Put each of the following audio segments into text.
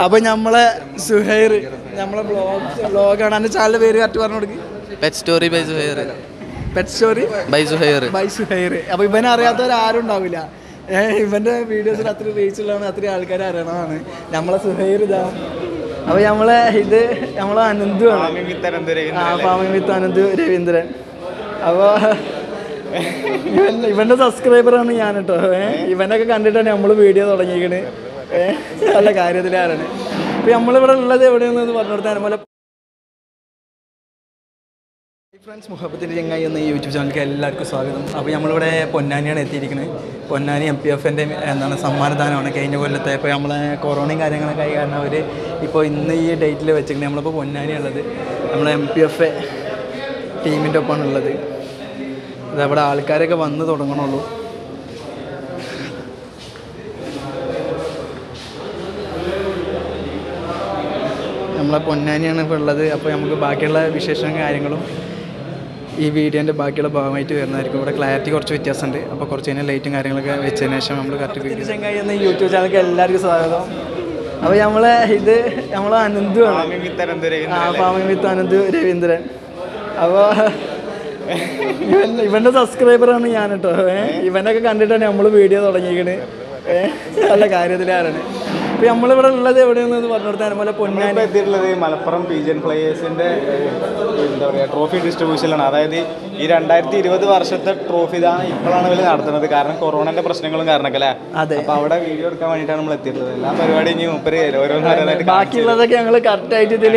അപ്പൊ നമ്മളെ സുഹൈർ നമ്മളെ ബ്ലോഗാണ്. എൻ്റെ ചാനലിന്റെ പേര് കറക്റ്റ് പറഞ്ഞു കൊടുക്ക്. Pet story by Suhair. Pet story by Suhair. By Suhair. അപ്പൊ ഇവനെ അറിയാത്തവരാരും ഉണ്ടാവില്ല. ഇവന്റെ വീഡിയോസിൽ അത്ര റീച്ചുള്ളതാണ്, അത്രയും ആൾക്കാരെ അറിയണതാണ് നമ്മളെ സുഹൈർ. ഇതാ അപ്പൊ നമ്മളെ ഇത് നമ്മളെ അനന്തു ആണ്, ഫാമിംഗ് വിത്ത് അനന്തു രവീന്ദ്രൻ. അപ്പോൾ ഇവൻ്റെ സബ്സ്ക്രൈബറാണ് ഞാൻ കേട്ടോ. ഇവനൊക്കെ കണ്ടിട്ടാണ് നമ്മൾ വീഡിയോ തുടങ്ങിയിരിക്കണേ. നല്ല കാര്യത്തിലാണ്. ഇപ്പം നമ്മളിവിടെ ഉള്ളത് എവിടെയാണെന്ന് പറഞ്ഞു കൊടുത്താൽ അതുപോലെ ഫ്രണ്ട്സ്, മുഹബത്തിൻ്റെ ചങ്ങായി എന്ന ഈ യൂട്യൂബ് ചാനലിലേക്ക് എല്ലാവർക്കും സ്വാഗതം. അപ്പോൾ നമ്മളിവിടെ പൊന്നാനിയാണ് എത്തിയിരിക്കുന്നത്. പൊന്നാനി MPFൻ്റെ എന്താണ് സമ്മാനദാനമാണ് കഴിഞ്ഞ കൊല്ലത്തെ. ഇപ്പോൾ നമ്മളെ കൊറോണയും കാര്യങ്ങളൊക്കെ ആയി കാരണം അവർ ഇപ്പോൾ ഇന്ന് ഈ ഡേറ്റിൽ വെച്ചിട്ടുണ്ട്. നമ്മളിപ്പോൾ പൊന്നാനിയുള്ളത് നമ്മളെ MPF ടീമിൻ്റെ ഒപ്പമാണ് ഉള്ളത്. അതവിടെ ആൾക്കാരൊക്കെ വന്ന് തുടങ്ങണുള്ളൂ. നമ്മളെ പൊന്നാനിയാണ് ഇപ്പോൾ ഉള്ളത്. അപ്പോൾ നമുക്ക് ബാക്കിയുള്ള വിശേഷങ്ങളും കാര്യങ്ങളും ഈ വീഡിയോൻ്റെ ബാക്കിയുള്ള ഭാഗമായിട്ട് വരുന്നതായിരിക്കും. ഇവിടെ ക്ലാരിറ്റി കുറച്ച് വ്യത്യാസമുണ്ട്. അപ്പോൾ കുറച്ച് കഴിഞ്ഞാൽ ലൈറ്റും കാര്യങ്ങളൊക്കെ വെച്ചതിന് ശേഷം നമ്മൾ കറക്റ്റ് വീഡിയോ ചങ്ങായി എന്ന യൂട്യൂബ് ചാനലിലേക്ക് എല്ലാവർക്കും സ്വാഗതം. അപ്പോൾ ഇത് നമ്മളെ അനന്തു ആണ്, ഫാമിംഗ് വിത്ത് അനന്തു രവീന്ദ്രൻ. അപ്പോൾ ഇവൻ്റെ സബ്സ്ക്രൈബറാണ് ഞാൻ കേട്ടോ. ഇവനൊക്കെ കണ്ടിട്ടാണ് നമ്മൾ വീഡിയോ തുടങ്ങിയിരിക്കണേ. നല്ല കാര്യത്തിലാണ്. ഇപ്പം നമ്മളിവിടെ ഉള്ളത് എവിടെയാണെന്ന് പറഞ്ഞു കൊടുത്താൽ അതുപോലെ പൊന്നാനി എത്തിയിട്ടുള്ളത് മലപ്പുറം പീജിയൻ പ്ലേയേഴ്സിൻ്റെ എന്താ പറയുക ട്രോഫി ഡിസ്ട്രിബ്യൂഷനിലാണ്. അതായത് ഈ 2020 വർഷത്തെ ട്രോഫി ഇതാണ് ഇപ്പോഴാണ് ഇവർ നടത്തുന്നത്. കാരണം കൊറോണൻ്റെ പ്രശ്നങ്ങളും കാരണമൊക്കെ അല്ലേ. അതെ. അപ്പോൾ അവിടെ വീഡിയോ എടുക്കാൻ വേണ്ടിയിട്ടാണ് നമ്മൾ എത്തിയിട്ടുള്ളത്. എല്ലാ പരിപാടി ഇനി മുപ്പര് ഓരോന്നായിട്ട് ബാക്കിയുള്ളതൊക്കെ ഞങ്ങൾ കറക്റ്റായിട്ട് ഇതിൽ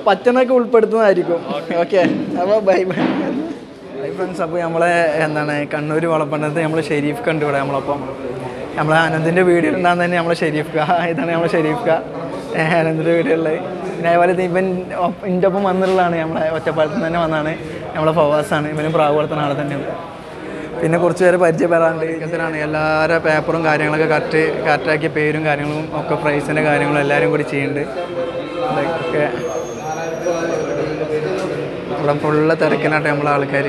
പച്ചനൊക്കെ ഉൾപ്പെടുത്തുന്നതായിരിക്കും. ഓക്കെ, അപ്പോൾ ബൈ ബൈ ഫ്രണ്ട്സ്. അപ്പോൾ നമ്മളെ എന്താണ് കണ്ണൂർ വളപ്പണ്ണത്ത് നമ്മൾ ഷെരീഫ് കണ്ടു ഇവിടെ നമ്മളൊപ്പം. നമ്മളെ അനന്തിൻ്റെ വീഡിയോ ഉണ്ടാകുന്ന തന്നെ നമ്മളെ ഷെരീഫ് ക. ഇതാണ് നമ്മളെ ഷെരീഫ് ക, അനന്തിൻ്റെ വീഡിയോ ഉള്ളത്. പിന്നെ അതുപോലെ ഇവൻ എൻ്റെ ഒപ്പം വന്നിട്ടുള്ളതാണ്. നമ്മളെ ഒറ്റപ്പാലത്ത് തന്നെ വന്നാണ്. നമ്മളെ ഫവാസാണ്. ഇവനും പ്രാവർത്തന ആളെ തന്നെയുണ്ട്. പിന്നെ കുറച്ച് പേരെ പരിചയപ്പെടാണ്ട് ഇത്തരത്തിലാണ് എല്ലാവരുടെ പേപ്പറും കാര്യങ്ങളൊക്കെ കറക്റ്റാക്കിയ പേരും കാര്യങ്ങളും ഒക്കെ പ്രൈസിൻ്റെ കാര്യങ്ങളും എല്ലാവരും കൂടി ചെയ്യുന്നുണ്ട്. അതൊക്കെ ഇവിടെ ഫുള്ള് തിരക്കിനാട്ടെ നമ്മളെ ആൾക്കാർ.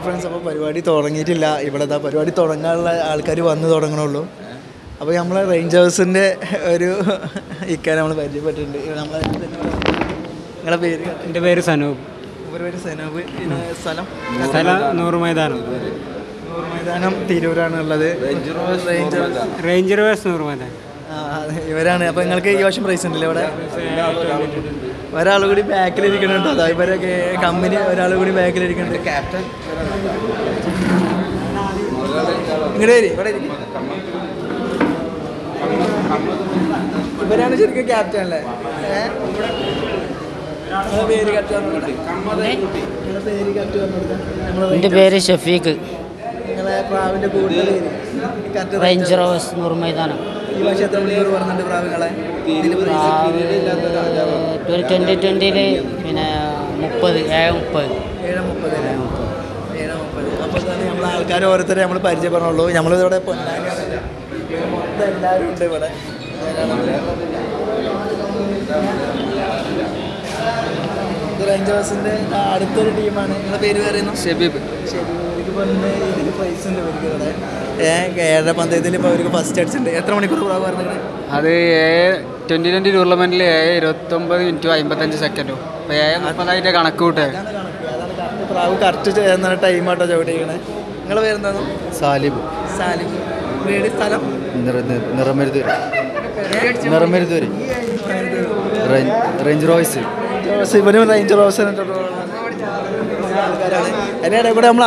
ഫ്രണ്ട്സ്, അപ്പോൾ പരിപാടി തുടങ്ങിയിട്ടില്ല. ഇവിടെ പരിപാടി തുടങ്ങാനുള്ള ആൾക്കാർ വന്ന് തുടങ്ങണുള്ളൂ. അപ്പോൾ നമ്മളെ റേഞ്ചേഴ്സിൻ്റെ ഒരു ഇക്കാരെ നമ്മൾ പരിചയപ്പെട്ടിട്ടുണ്ട്. നമ്മളെ നിങ്ങളുടെ പേര്? എൻ്റെ പേര് സനൂപ്. ഒരു പേര് സനൂപ്. സ്ഥലം നൂറ് മൈതാനം. നൂറ് മൈതാനം തിരൂരാണ് ഉള്ളത്. റേഞ്ചർ വേഴ്സ് നൂറ് മൈതാനം. ഇവരാണ്. അപ്പോൾ നിങ്ങൾക്ക് ഈ വർഷം പ്രൈസ് ഉണ്ടല്ലോ ഇവിടെ? ഒരാൾ കൂടി ബാക്കിലിരിക്കണുണ്ടോ? അതാ ഇവരൊക്കെ കമ്പനി ഒരാൾ കൂടി ബാക്കിലിരിക്കുന്നുണ്ട്. ക്യാപ്റ്റൻ ഇങ്ങോട്ട് വരി. ഇവിടെ ഇവരാണ് ശരിക്കും ക്യാപ്റ്റൻ അല്ലേ? പേര് കറക്റ്റ് പേര് കറക്റ്റ്. എൻ്റെ പേര് ഷഫീഖ്. നിങ്ങളെ പ്രാവിൻ്റെ കൂടുതൽ പേര് റേഞ്ചർ റോവേഴ്സ് നൂറ് മൈതാനം. ഈ വർഷം എത്ര മണിക്കൂർ പറഞ്ഞിട്ട് പ്രാവുകളെ? 2020 പിന്നെ 30 7:30. അപ്പോൾ തന്നെ നമ്മൾ ആൾക്കാർ ഓരോരുത്തരെ നമ്മൾ പരിചയപ്പെടണുള്ളൂ. നമ്മളിവിടെ പൊന്നാനി മൊത്തം എല്ലാവരും ഉണ്ട് ഇവിടെ. റേഞ്ചേഴ്സിൻ്റെ അടുത്തൊരു ടീമാണ്. നിങ്ങളുടെ പേര് പറയുന്നു? ഷബീബ്. ഷബീബ് പറഞ്ഞ് ഇതിന് പ്രൈസ് ഉണ്ട് ഇവർക്ക് ഇവിടെ. 7 പന്തയത്തിൽ ഇപ്പോൾ അവർക്ക് ഫസ്റ്റ് അടിച്ചിട്ടുണ്ട്. എത്ര മണിക്കൂർ പ്രാവ് പറഞ്ഞത്? അത് 2020 ടൂർണമെൻറ്റിൽ 29 മിനിറ്റും 55 സെക്കൻഡും. അപ്പോൾ 30 കണക്ക് കൂട്ടേ. അതാണ് കറക്റ്റ് പ്രാവ് കറക്റ്റ് എന്താണ് ടൈമായിട്ടോ ചവിട്ടിക്കണേ. നിങ്ങളുടെ പേരെന്താണ്? സാലിബ്. സാലിബ്. വീട് സ്ഥലം? നിറമരുതൂര്. Range Royce. ഇവനും റേഞ്ച് റോസ് ആൾക്കാരാണ്. അതിൻ്റെ ഇടയിൽ കൂടെ നമ്മൾ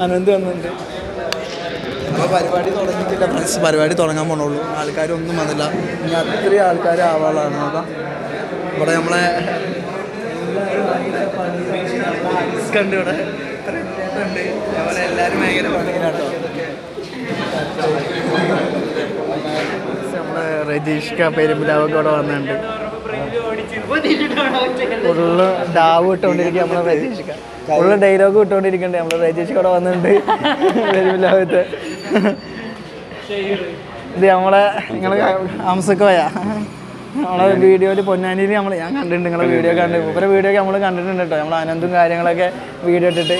അനന്ത് വന്നിട്ടുണ്ട്. അപ്പോൾ പരിപാടി തുടങ്ങിയിട്ടില്ല ഫ്രണ്ട്സ്. പരിപാടി തുടങ്ങാൻ പോണുള്ളൂ. ആൾക്കാരൊന്നും വന്നില്ല. ഇനി അത്രയും ആൾക്കാർ ആവാളാണ്. അതാ ഇവിടെ നമ്മളെ കണ്ട് ഇവിടെ ഉണ്ട്. അതുപോലെ എല്ലാവരും ഭയങ്കര പണിയിലാട്ടോ. രജീഷ്ക പെരുമ്പിലാവൊക്കെ ഇവിടെ വന്നിട്ടുണ്ട്. ഫുള്ള് ഡാവ് ഇട്ടുകൊണ്ടിരിക്കുക നമ്മളെ രജീഷ്ക, ഫുള്ള് ഡയലോഗ് ഇട്ടുകൊണ്ടിരിക്കണ്ടേ നമ്മളെ രജീഷ്ക ഇവിടെ വന്നിട്ടുണ്ട് പെരുമ്പിലാവത്ത്. ഇത് നമ്മളെ നിങ്ങൾ ഹംസക്കോയ നമ്മളെ വീഡിയോയിൽ പൊന്നാനിയിൽ ഞാൻ കണ്ടിട്ടുണ്ട്, നിങ്ങളെ വീഡിയോ കണ്ട് ഇവരെ വീഡിയോ ഒക്കെ നമ്മൾ കണ്ടിട്ടുണ്ട് കേട്ടോ. നമ്മൾ അനന്തും കാര്യങ്ങളൊക്കെ വീഡിയോ ഇട്ടിട്ട്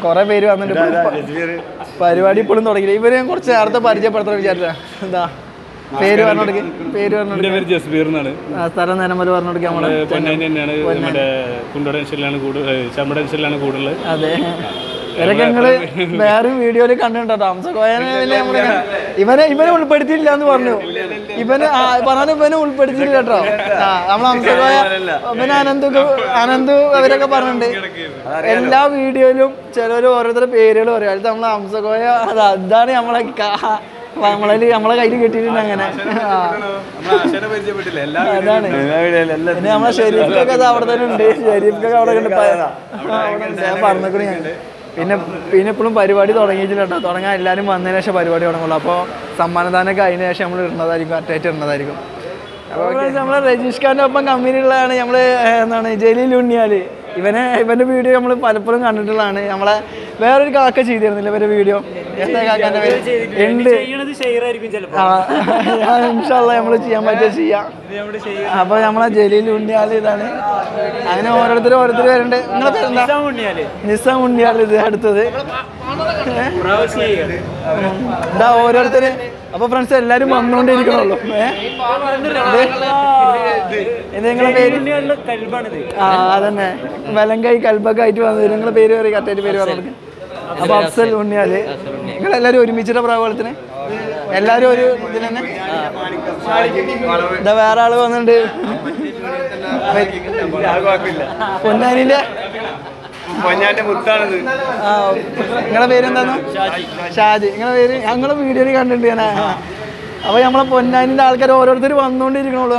കുറേ പേര് വന്നിട്ട് പരിപാടി ഇപ്പോഴും തുടങ്ങിയില്ല. ഇവര് ഞാൻ കുറച്ച് നേരത്തെ പരിചയപ്പെടുത്താൻ വിചാരിച്ച എന്താ പേര് പറഞ്ഞോടക്ക്, പേര് പറഞ്ഞോടക്ക് സ്ഥലം നിലമ്പല് പറഞ്ഞോടക്ക് നമ്മള് കൂടുതൽ. അതെ, ഇവരൊക്കെ ഞങ്ങള് വേറെ വീഡിയോയില് കണ്ടിട്ടോ. ഹംസക്കോയനെ ഇവനെ ഉൾപ്പെടുത്തിയില്ല എന്ന് പറഞ്ഞു. ഇവനെ ഉൾപ്പെടുത്തിയില്ല കേട്ടോ. നമ്മളെ ഹംസക്കോയ അനന്തു അവരൊക്കെ പറഞ്ഞിട്ടുണ്ട് എല്ലാ വീഡിയോയിലും. ചിലര് ഓരോരുത്തരുടെ പേരുകൾ പറയും. അടുത്ത് നമ്മളെ ഹംസക്കോയ അതാണ് നമ്മളെ കയ്യിൽ കിട്ടിയിട്ടുണ്ട്. അങ്ങനെ അതാണ്. പിന്നെ നമ്മളെ ഷെരീഫൊക്കെ അത് അവിടെ തന്നെ ഉണ്ട്. ഷെരീഫൊക്കെ അവിടെ പറഞ്ഞിട്ട് പിന്നെ ഇപ്പോഴും പരിപാടി തുടങ്ങിയിട്ടില്ല കേട്ടോ. തുടങ്ങാൻ എല്ലാവരും വന്നതിന് ശേഷം പരിപാടി തുടങ്ങുള്ളൂ. അപ്പോൾ സമ്മാനദാനമൊക്കെ അതിന് ശേഷം നമ്മൾ ഇടുന്നതായിരിക്കും, കറക്റ്റായിട്ട് ഇടുന്നതായിരിക്കും. അപ്പോൾ നമ്മളെ രജീഷ് ഖാൻ്റെ ഒപ്പം കമ്പനിയുള്ളതാണ് നമ്മൾ എന്താണ് ജലീൽ ഉണ്ണിയാൽ. ഇവൻ്റെ വീഡിയോ നമ്മൾ പലപ്പോഴും കണ്ടിട്ടുള്ളതാണ്. നമ്മളെ വേറൊരു കാക്ക ചെയ്തിരുന്നില്ല ഇവരുടെ വീഡിയോ. എന്താ കാക്കാൻ്റെ പേര്? ഉണ്ട്. ഇൻഷാല്ലാ നമ്മൾ ചെയ്യാൻ പറ്റിയ ചെയ്യാം. അപ്പോൾ നമ്മളെ ജലീൽ ഉണ്ണിയാൽ ഇതാണ്. അങ്ങനെ ഓരോരുത്തർ വരുന്നുണ്ട്. നിങ്ങളെ പേരെന്താ? നിസാം ഉണ്ണിയാൽ. ഇത് അടുത്തത് ഇതാ ഓരോരുത്തര്. അപ്പോൾ ഫ്രണ്ട്സ് എല്ലാവരും വന്നുകൊണ്ടിരിക്കണുള്ളൂ. ഇത് നിങ്ങളെ പേര്? അതന്നെ, വലങ്കൈ കൽബൊക്കെ ആയിട്ട് വന്നത്. നിങ്ങളെ പേര് പറയും, കറക്റ്റായിട്ട് പേര് പറഞ്ഞു. അപ്പൊ അഫ്സൽ ഉണ്ണിയാല്. നിങ്ങളെല്ലാവരും ഒരുമിച്ചിട്ട പ്രാവളത്തിന് എല്ലാവരും ഒരു ഇതിൽ തന്നെ. ഇതാ വേറെ ആള് വന്നിട്ടുണ്ട്, പൊന്നാനിന്റെ. നിങ്ങളെ പേരെന്താന്ന്? ഷാജി. നിങ്ങളെ പേര് ഞങ്ങളെ വീഡിയോയിൽ കണ്ടിട്ടുണ്ട് ഞാൻ. അപ്പോൾ നമ്മളെ പൊന്നാനിൻ്റെ ആൾക്കാർ ഓരോരുത്തർ വന്നുകൊണ്ടിരിക്കണുള്ളൂ.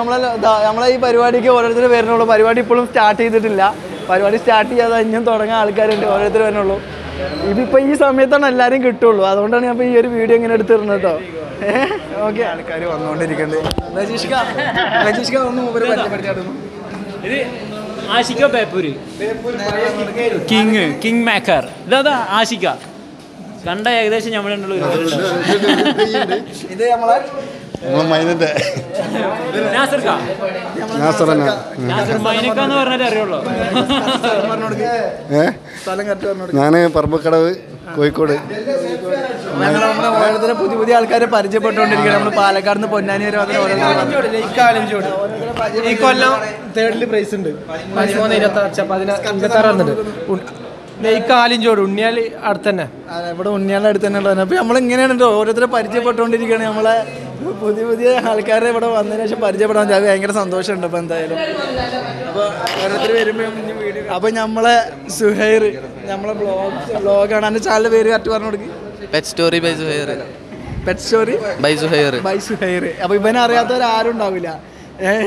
നമ്മളെ ഈ പരിപാടിക്ക് ഓരോരുത്തർ വരുന്നുള്ളൂ. പരിപാടി ഇപ്പോഴും സ്റ്റാർട്ട് ചെയ്തിട്ടില്ല. പരിപാടി സ്റ്റാർട്ട് ചെയ്യാതെ ഇനിയും തുടങ്ങാൻ ആൾക്കാരുണ്ട്. ഓരോരുത്തർ വരുന്നുള്ളൂ. ഇതിപ്പോൾ ഈ സമയത്താണ് എല്ലാവരും കിട്ടുള്ളൂ. അതുകൊണ്ടാണ് ഞാൻ ഈ ഒരു വീഡിയോ ഇങ്ങനെ എടുത്തിരുന്നത് കേട്ടോ. ഓക്കെ, ആൾക്കാർ വന്നുകൊണ്ടിരിക്കുന്നുണ്ട്. രജീഷ്ക ഒന്ന് മൂപ്പര് പരിചയപ്പെടുത്തിയായിരുന്നു. ഇത് ആഷിക ബേപ്പൂര്, കിങ് മേക്കർ. ഇതാ ആഷിക കണ്ട ഏകദേശം നമ്മളുള്ള. ഇത് നമ്മളെ ഞാന് പറമ്പക്കടവ്, കോഴിക്കോട്. നമ്മുടെ ഓരോരുത്തരെ പുതിയ ആൾക്കാരെ പരിചയപ്പെട്ടുകൊണ്ടിരിക്കുകയാണ്. നമ്മൾ പാലക്കാട് നിന്ന് പൊന്നാനി വരെ ഈ കൊല്ലം തേർഡിൽ പ്രൈസ് ഉണ്ട്. 13, 26 കാലിഞ്ചോട് ഉണ്ണിയാൽ അടുത്ത് തന്നെ. ഇവിടെ ഉണ്ണിയാലിൻ്റെ അടുത്ത് തന്നെ ഉള്ളത്. അപ്പോൾ നമ്മളിങ്ങനെയാണ് ഓരോരുത്തരെ പരിചയപ്പെട്ടുകൊണ്ടിരിക്കുകയാണ്. നമ്മളെ പുതിയ ആൾക്കാരെ ഇവിടെ വന്നതിന് ശേഷം പരിചയപ്പെടാൻ ഭയങ്കര സന്തോഷമുണ്ട്. അപ്പോൾ എന്തായാലും അപ്പോൾ ഓരോരുത്തർ വരുമ്പോൾ വീഡിയോ. അപ്പോൾ നമ്മളെ സുഹൈർ, നമ്മളെ ബ്ലോഗാണ്. എൻ്റെ ചാനലിൻ്റെ പേര് കറക്റ്റ് പറഞ്ഞു കൊടുക്കും. Pet story by Suhair. Pet story by Suhair. അപ്പോൾ ഇവനെ അറിയാത്തവരാരും ഉണ്ടാവില്ല.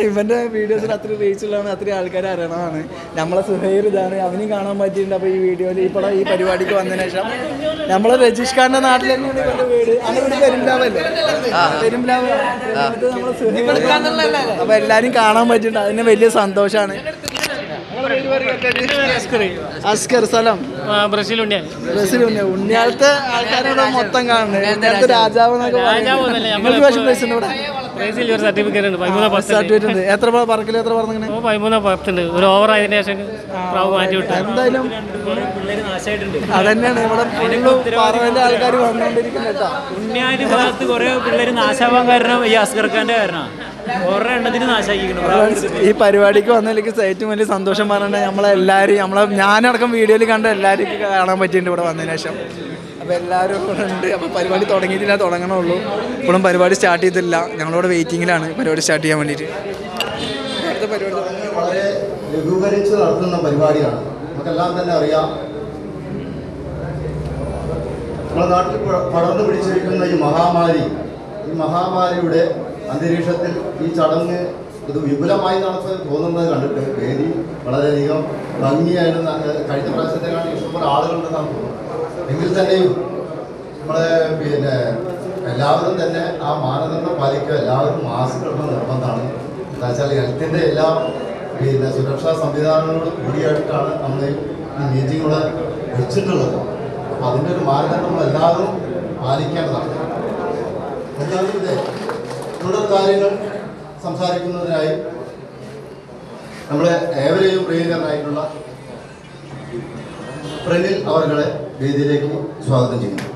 ഇവൻ്റെ വീഡിയോസിൽ അത്ര റീച്ചുള്ളതാണ്, അത്രയും ആൾക്കാർ അറിയണതാണ്. നമ്മളെ സുഹൈർ ഇതാണ്, അവനും കാണാൻ പറ്റിയിട്ടുണ്ട്. അപ്പോൾ ഈ വീഡിയോയിൽ ഇപ്പോൾ ഈ പരിപാടിക്ക് വന്നതിന് ശേഷം നമ്മളെ രജീഷ് ഖാൻ്റെ നാട്ടിൽ തന്നെയാണ് ഇവൻ്റെ വീട്. അതിൻ്റെ വീട് പെരുമ്പിലാവല്ലേ? പെരുമ്പിലാവ്. നമ്മളെ സുഹൈർ. അപ്പോൾ എല്ലാവരും കാണാൻ പറ്റിയിട്ടുണ്ട്. അതിന് വലിയ സന്തോഷമാണ്. അസ്കർ, സ്ഥലം ബ്രസീൽ ഉണ്ണിയാൽ. ഉണ്ണിയാലത്തെ ആൾക്കാരോട് മൊത്തം കാണുന്നത്. രാജാവ് സർട്ടിഫിക്കറ്റ് ഉണ്ട്. എത്ര പറക്കല് എത്ര പറഞ്ഞു? 13 ഒരു ഓവർ ആയതിനു ശേഷം മാറ്റി വിട്ടു. എന്തായാലും അതന്നെയാണ് ഇവിടെ പറവന്റെ ആൾക്കാർ വന്നുകൊണ്ടിരിക്കുന്നത് കേട്ടോ. ഉണ്ണിയാല് ഭാഗത്ത് കുറെ പിള്ളേര് നാശാവാൻ കാരണം ഈ അസ്കർ ഖാന്റെ കാരണമാണ്. ഓരോ എണ്ണത്തിന് നാശാക്കിക്കണം. ഈ പരിപാടിക്ക് വന്നതിലേക്ക് ഏറ്റവും വലിയ സന്തോഷം പറഞ്ഞിട്ട് നമ്മളെല്ലാവരും ഞാനടക്കം വീഡിയോയിൽ കണ്ട എല്ലാവരും കാണാൻ പറ്റിയിട്ടുണ്ട് ഇവിടെ വന്നതിന് ശേഷം. അപ്പോൾ എല്ലാവരും ഇവിടെ ഉണ്ട്. അപ്പോൾ പരിപാടി തുടങ്ങിയിട്ടില്ല, തുടങ്ങണുള്ളൂ. ഇപ്പോഴും പരിപാടി സ്റ്റാർട്ട് ചെയ്തിട്ടില്ല. ഞങ്ങളിവിടെ വെയിറ്റിങ്ങിലാണ് പരിപാടി സ്റ്റാർട്ട് ചെയ്യാൻ വേണ്ടിയിട്ട്. അടുത്ത പരിപാടി വളരെ ലഘൂകരിച്ച് നടത്തുന്ന പരിപാടിയാണ്. നമുക്കെല്ലാം തന്നെ അറിയാം, നമ്മുടെ നാട്ടിൽ പടർന്നു പിടിച്ചിരിക്കുന്ന ഈ മഹാമാരിയുടെ അന്തരീക്ഷത്തിൽ ഈ ചടങ്ങ് ഇത് വിപുലമായി നടത്താൻ തോന്നുന്നത് കണ്ടിട്ട് വേദി വളരെയധികം ഭംഗിയായിട്ട് കഴിഞ്ഞ പ്രാവശ്യത്തെക്കാളും ഇഷ്ടംപോലെ ആളുകളുണ്ടെന്നാണ് തോന്നുന്നത്. എങ്കിൽ തന്നെയും നമ്മളെ എല്ലാവരും തന്നെ ആ മാനദണ്ഡം പാലിക്കുക. എല്ലാവരും മാസ്ക് ഇടണം നിർബന്ധമാണ്. എന്താ വെച്ചാൽ ഹെൽത്തിൻ്റെ എല്ലാ സുരക്ഷാ സംവിധാനങ്ങളോട് കൂടിയായിട്ടാണ് നമ്മൾ ഈ മീറ്റിംഗ് ഇവിടെ വെച്ചിട്ടുള്ളത്. അപ്പോൾ അതിൻ്റെ ഒരു മാനദണ്ഡം നമ്മൾ എല്ലാവരും പാലിക്കേണ്ടതാണ്. എല്ലാവരും ഇതേ തുടർ കാര്യങ്ങൾ സംസാരിക്കുന്നതിനായി നമ്മളെ ഏവരെയും പ്രിയങ്കരനായിട്ടുള്ള പ്രനിൽ അവരുടെ വേദിയിലേക്ക് സ്വാഗതം ചെയ്യുന്നു.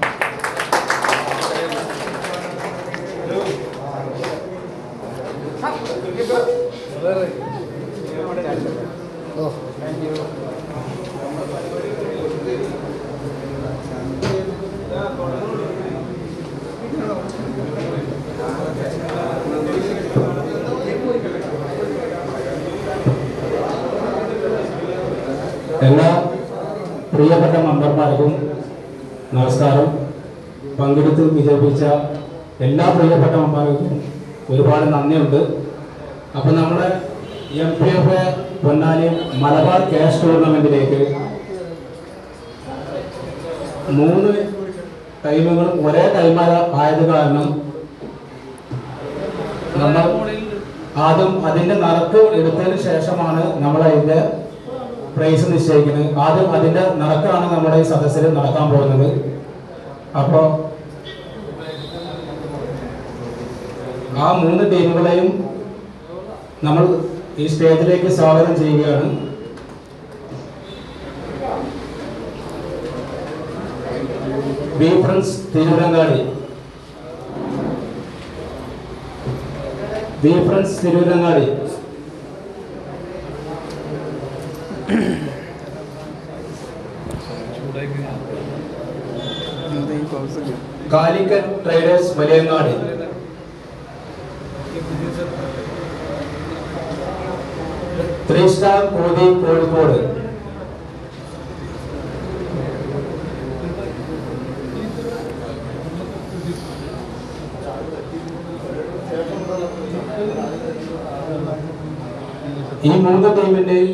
എല്ലാ പ്രിയപ്പെട്ട മെമ്പർമാർക്കും നമസ്കാരം. പങ്കെടുത്ത് വിജയിപ്പിച്ച എല്ലാ പ്രിയപ്പെട്ട മെമ്പർമാർക്കും ഒരുപാട് നന്ദിയുണ്ട്. അപ്പോൾ നമ്മുടെ MPF പൊന്നാനി മലബാർ ക്യാഷ് ടൂർണമെൻറ്റിലേക്ക് 3 ടൈമുകളും ഒരേ ടൈമായത് കാരണം നമ്മൾ ആദ്യം അതിൻ്റെ നറുക്ക് എടുത്തതിന് ശേഷമാണ് നമ്മൾ അതിൻ്റെ പ്രൈസ് നിശ്ചയിക്കുന്നത്. ആദ്യം അതിൻ്റെ നറുക്കാണ് നമ്മുടെ ഈ സദസ്സിൽ നടക്കാൻ പോകുന്നത്. അപ്പോൾ ആ 3 ടീമുകളെയും നമ്മൾ ഈ സ്റ്റേജിലേക്ക് സ്വാഗതം ചെയ്യുകയാണ്. B friends Tirurangadi, B friends Tirurangadi, Calicut traders Valiyangadi, three star Kothi Kozhikode, ഈ 3 ടീമിന്റെയും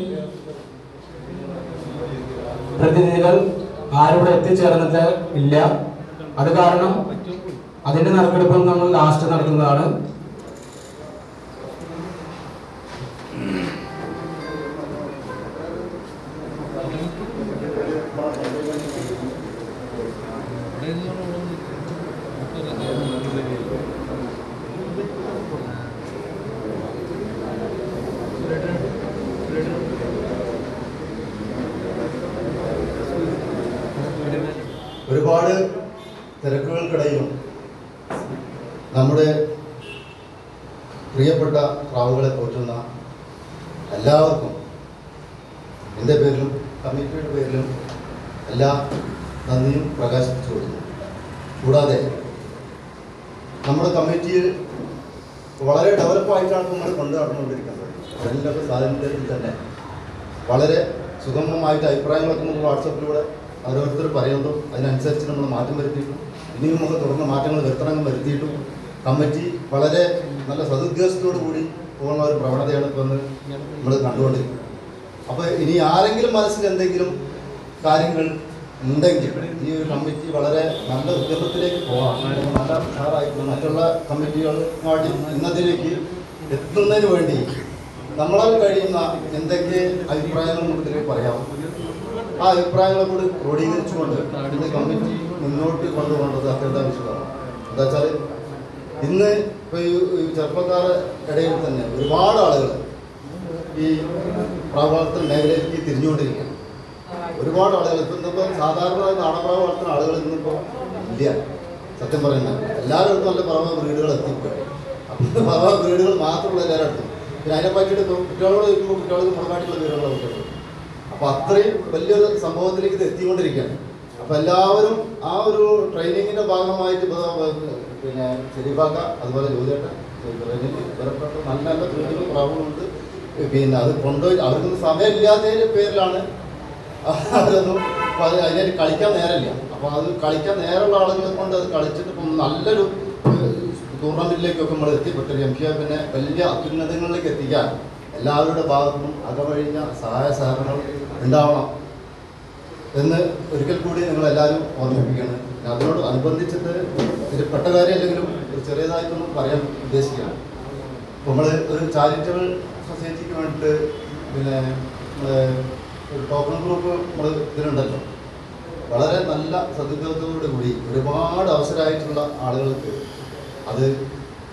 പ്രതിനിധികൾ ആരുടെ എത്തിച്ചേർന്നിട്ട് ഇല്ല. അത് കാരണം അതിന്റെ നറുക്കെടുപ്പ് നമ്മൾ ലാസ്റ്റ് നടത്തുന്നതാണ്. ഒരുപാട് തിരക്കുകൾക്കിടയിലും നമ്മുടെ പ്രിയപ്പെട്ട പ്രാവുകളെ പോറ്റുന്ന എല്ലാവർക്കും എൻ്റെ പേരിലും കമ്മിറ്റിയുടെ പേരിലും എല്ലാ നന്ദിയും പ്രകാശിപ്പിച്ചു കൊടുക്കുന്നു. കൂടാതെ നമ്മുടെ കമ്മിറ്റിയിൽ വളരെ ഡെവലപ്പായിട്ടാണ് നമ്മൾ കൊണ്ടു നടന്നുകൊണ്ടിരിക്കുന്നത്. അതിൻ്റെ സാധനത്തിൽ തന്നെ വളരെ സുഗമമായിട്ട് അഭിപ്രായങ്ങളൊക്കെ നമ്മൾ വാട്സപ്പിലൂടെ ഓരോരുത്തർ പറയുന്നതും അതിനനുസരിച്ച് നമ്മൾ മാറ്റം വരുത്തിയിട്ടും ഇനിയും നമുക്ക് തുടർന്ന് മാറ്റങ്ങൾ വരുത്തണമെന്ന് വരുത്തിയിട്ടും കമ്മിറ്റി വളരെ നല്ല സദുദ്ദേശത്തോടു കൂടി പോകുന്ന ഒരു പ്രവണതയാണ് ഇപ്പോൾ നമ്മൾ കണ്ടുകൊണ്ടിരിക്കുന്നത്. അപ്പോൾ ഇനി ആരെങ്കിലും മനസ്സിൽ എന്തെങ്കിലും കാര്യങ്ങൾ ഉണ്ടെങ്കിൽ ഈ ഒരു കമ്മിറ്റി വളരെ നല്ല ഉദ്യമത്തിലേക്ക് പോകാം, നല്ല ഉഷാറായിട്ട് മറ്റുള്ള കമ്മിറ്റികളുമായിട്ട് ഇന്നതിലേക്ക് എത്തുന്നതിന് വേണ്ടി നമ്മളാൽ കഴിയുന്ന എന്തൊക്കെ അഭിപ്രായങ്ങൾ നമുക്കിതിലേക്ക് പറയാം. ആ അഭിപ്രായങ്ങളെ കൂടി ക്രോഡീകരിച്ചുകൊണ്ട് ഇന്ന് കമ്മിറ്റി മുന്നോട്ട് കൊണ്ടുപോകേണ്ടത് അത്യന്താവശ്യമാണ്. എന്താ വെച്ചാൽ ഇന്ന് ഇപ്പോൾ ഈ ചെറുപ്പക്കാരുടെ ഇടയിൽ തന്നെ ഒരുപാട് ആളുകൾ ഈ പ്രാവ് വളർത്തൽ മേഖലയിലേക്ക് തിരിഞ്ഞുകൊണ്ടിരിക്കുകയാണ്. ഒരുപാട് ആളുകൾ ഇന്നിപ്പോൾ സാധാരണ നാടൻപ്രാവ് വളർത്തുന്ന ആളുകൾ ഇന്നിപ്പോൾ ഇല്ല. സത്യം പറയുന്നത് എല്ലാവരും നല്ല പറവ ബ്രീഡുകൾ എത്തിപ്പോയി. അപ്പം പറവ ബ്രീഡുകൾ മാത്രമുള്ള എല്ലാവരും എടുത്തു. പിന്നെ അതിനെ പറ്റിയിട്ട് ഇപ്പോൾ കുട്ടികളോട് ചോദിക്കുമ്പോൾ കുട്ടികൾക്ക് മുഴുവനായിട്ടുള്ള വിവരങ്ങളാണ് കുട്ടികൾ. അപ്പോൾ അത്രയും വലിയൊരു സംഭവത്തിലേക്ക് ഇത് എത്തിക്കൊണ്ടിരിക്കുകയാണ്. അപ്പോൾ എല്ലാവരും ആ ഒരു ട്രെയിനിങ്ങിൻ്റെ ഭാഗമായിട്ട് പിന്നെ ശരിഫാക്ക അതുപോലെ ജോലിയേട്ടൻ ഇവരൊക്കെ നല്ല നല്ല ട്രെയിനിങ് പ്രാവുകളുണ്ട്. പിന്നെ അത് കൊണ്ടുപോയി അവർക്കൊന്നും സമയമില്ലാത്തതിൻ്റെ പേരിലാണ് അവരൊന്നും അതിനായിട്ട് കളിക്കാൻ നേരമില്ല. അപ്പോൾ അത് കളിക്കാൻ നേരമുള്ള ആളുകളെ കൊണ്ട് അത് കളിച്ചിട്ട് ഇപ്പം നല്ലൊരു ടൂർണമെൻറ്റിലേക്കൊക്കെ നമ്മൾ എത്തിപ്പെട്ടൊരു MPF-നെ വലിയ അത്യുന്നതങ്ങളിലേക്ക് എത്തിക്കാൻ എല്ലാവരുടെ ഭാഗത്തുനിന്നും അകവഴിഞ്ഞ സഹായ സഹകരണങ്ങൾ ഉണ്ടാവണം എന്ന് ഒരിക്കൽ കൂടി നിങ്ങളെല്ലാവരും ഓർമ്മിപ്പിക്കുകയാണ്. അതിനോട് അനുബന്ധിച്ചിട്ട് ഒരു പെട്ട കാര്യമല്ലെങ്കിലും ഒരു ചെറിയതായിട്ടൊന്നും പറയാൻ ഉദ്ദേശിക്കുകയാണ്. അപ്പോൾ നമ്മൾ ഒരു ചാരിറ്റബിൾ സൊസൈറ്റിക്ക് വേണ്ടിയിട്ട് പിന്നെ ഒരു ടോക്കൺ ഗ്രൂപ്പ് നമ്മൾ ഇതിലുണ്ടല്ലോ, വളരെ നല്ല സദുദ്യോഗത്തോടു കൂടി ഒരുപാട് അവസരമായിട്ടുള്ള ആളുകൾക്ക് അത്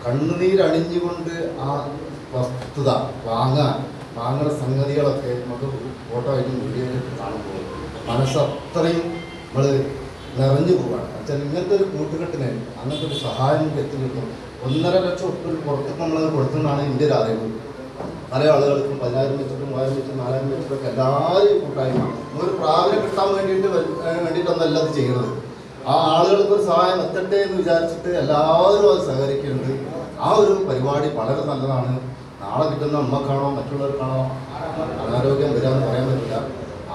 കണ്ണുനീരണിഞ്ഞുകൊണ്ട് ആ വസ്തുത വാങ്ങുന്ന സംഗതികളൊക്കെ നമുക്ക് ഫോട്ടോ ആയിട്ടും വീഡിയോ ആയിട്ട് കാണുമ്പോൾ മനസ്സത്രയും നമ്മൾ നിറഞ്ഞു പോവുകയാണ്. വെച്ചാൽ ഇങ്ങനത്തെ ഒരു കൂട്ടുകെട്ടിന് അങ്ങനത്തെ ഒരു സഹായം എത്തിക്കിട്ടും 1.5 ലക്ഷം ഉറുപ്പിക പുറത്ത് നമ്മളത് കൊടുത്തെന്നാണ് എൻ്റെ ഒരു അറിവ്. പല ആളുകൾക്കും 10,000 വെച്ചിട്ടും 3,000 വെച്ചിട്ടും 4,000 വെച്ചിട്ടൊക്കെ എല്ലാവരും കൂട്ടായ്മ ഒരു പ്രാവിനെ കിട്ടാൻ വേണ്ടിയിട്ടൊന്നല്ല അത് ചെയ്യുന്നത്. ആ ആളുകൾക്ക് ഒരു സഹായം എത്തട്ടെ എന്ന് വിചാരിച്ചിട്ട് എല്ലാവരും അത് സഹകരിക്കുന്നുണ്ട്. ആ ഒരു പരിപാടി വളരെ നല്ലതാണ്. നാളെ കിട്ടുന്ന നമ്മക്കാണോ മറ്റുള്ളവർക്കാണോ അനാരോഗ്യം വരാമെന്ന് പറയാൻ പറ്റില്ല.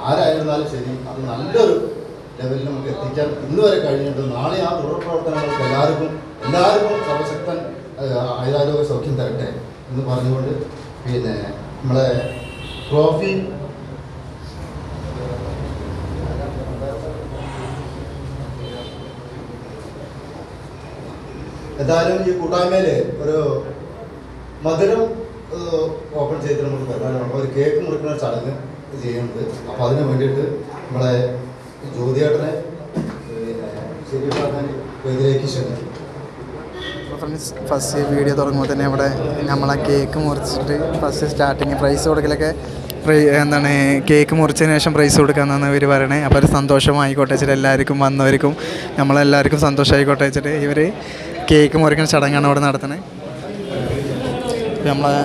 ആരായിരുന്നാലും ശരി, അത് നല്ലൊരു ലെവലിൽ നമുക്ക് എത്തിക്കാൻ ഇന്ന് വരെ കഴിഞ്ഞിട്ട് നാളെ ആ തുടർ പ്രവർത്തനങ്ങൾക്ക് എല്ലാവർക്കും സർവശക്തൻ ആയുരാരോഗ്യ സൗഖ്യം തരട്ടെ എന്ന് പറഞ്ഞുകൊണ്ട് പിന്നെ നമ്മളെ ട്രോഫി എന്തായാലും ഈ കൂട്ടായ്മയിൽ ഒരു മധുരം ഓപ്പൺ ചെയ്തിട്ട് നമുക്ക് പരിപാടിയാണ്. ഒരു കേക്ക് മുറിക്കുന്ന ചടങ്ങ് ചെയ്യുന്നത്. അപ്പോൾ അതിന് വേണ്ടിയിട്ട് നമ്മളെ ജ്യോതിയേട്ടനെ ശരിയാക്കാൻ വേദിയിലേക്ക് ക്ഷണിക്കും. ഫ്രണ്ട്സ്, ഫസ്റ്റ് വീഡിയോ തുടങ്ങുമ്പോൾ തന്നെ ഇവിടെ നമ്മളെ കേക്ക് മുറിച്ചിട്ട് ഫസ്റ്റ് സ്റ്റാർട്ടിങ് പ്രൈസ് കൊടുക്കലൊക്കെ എന്താണ് കേക്ക് മുറിച്ചതിന് ശേഷം പ്രൈസ് കൊടുക്കാമെന്നാണ് ഇവർ പറയണേ. അപ്പോൾ ഒരു സന്തോഷമായിക്കോട്ടെ വെച്ചിട്ട് എല്ലാവർക്കും വന്നവർക്കും നമ്മളെല്ലാവർക്കും സന്തോഷമായിക്കോട്ടെ വെച്ചിട്ട് ഇവർ കേക്ക് മുറിക്കുന്ന ചടങ്ങാണ് ഇവിടെ നടത്തുന്നത്. നമ്മളെ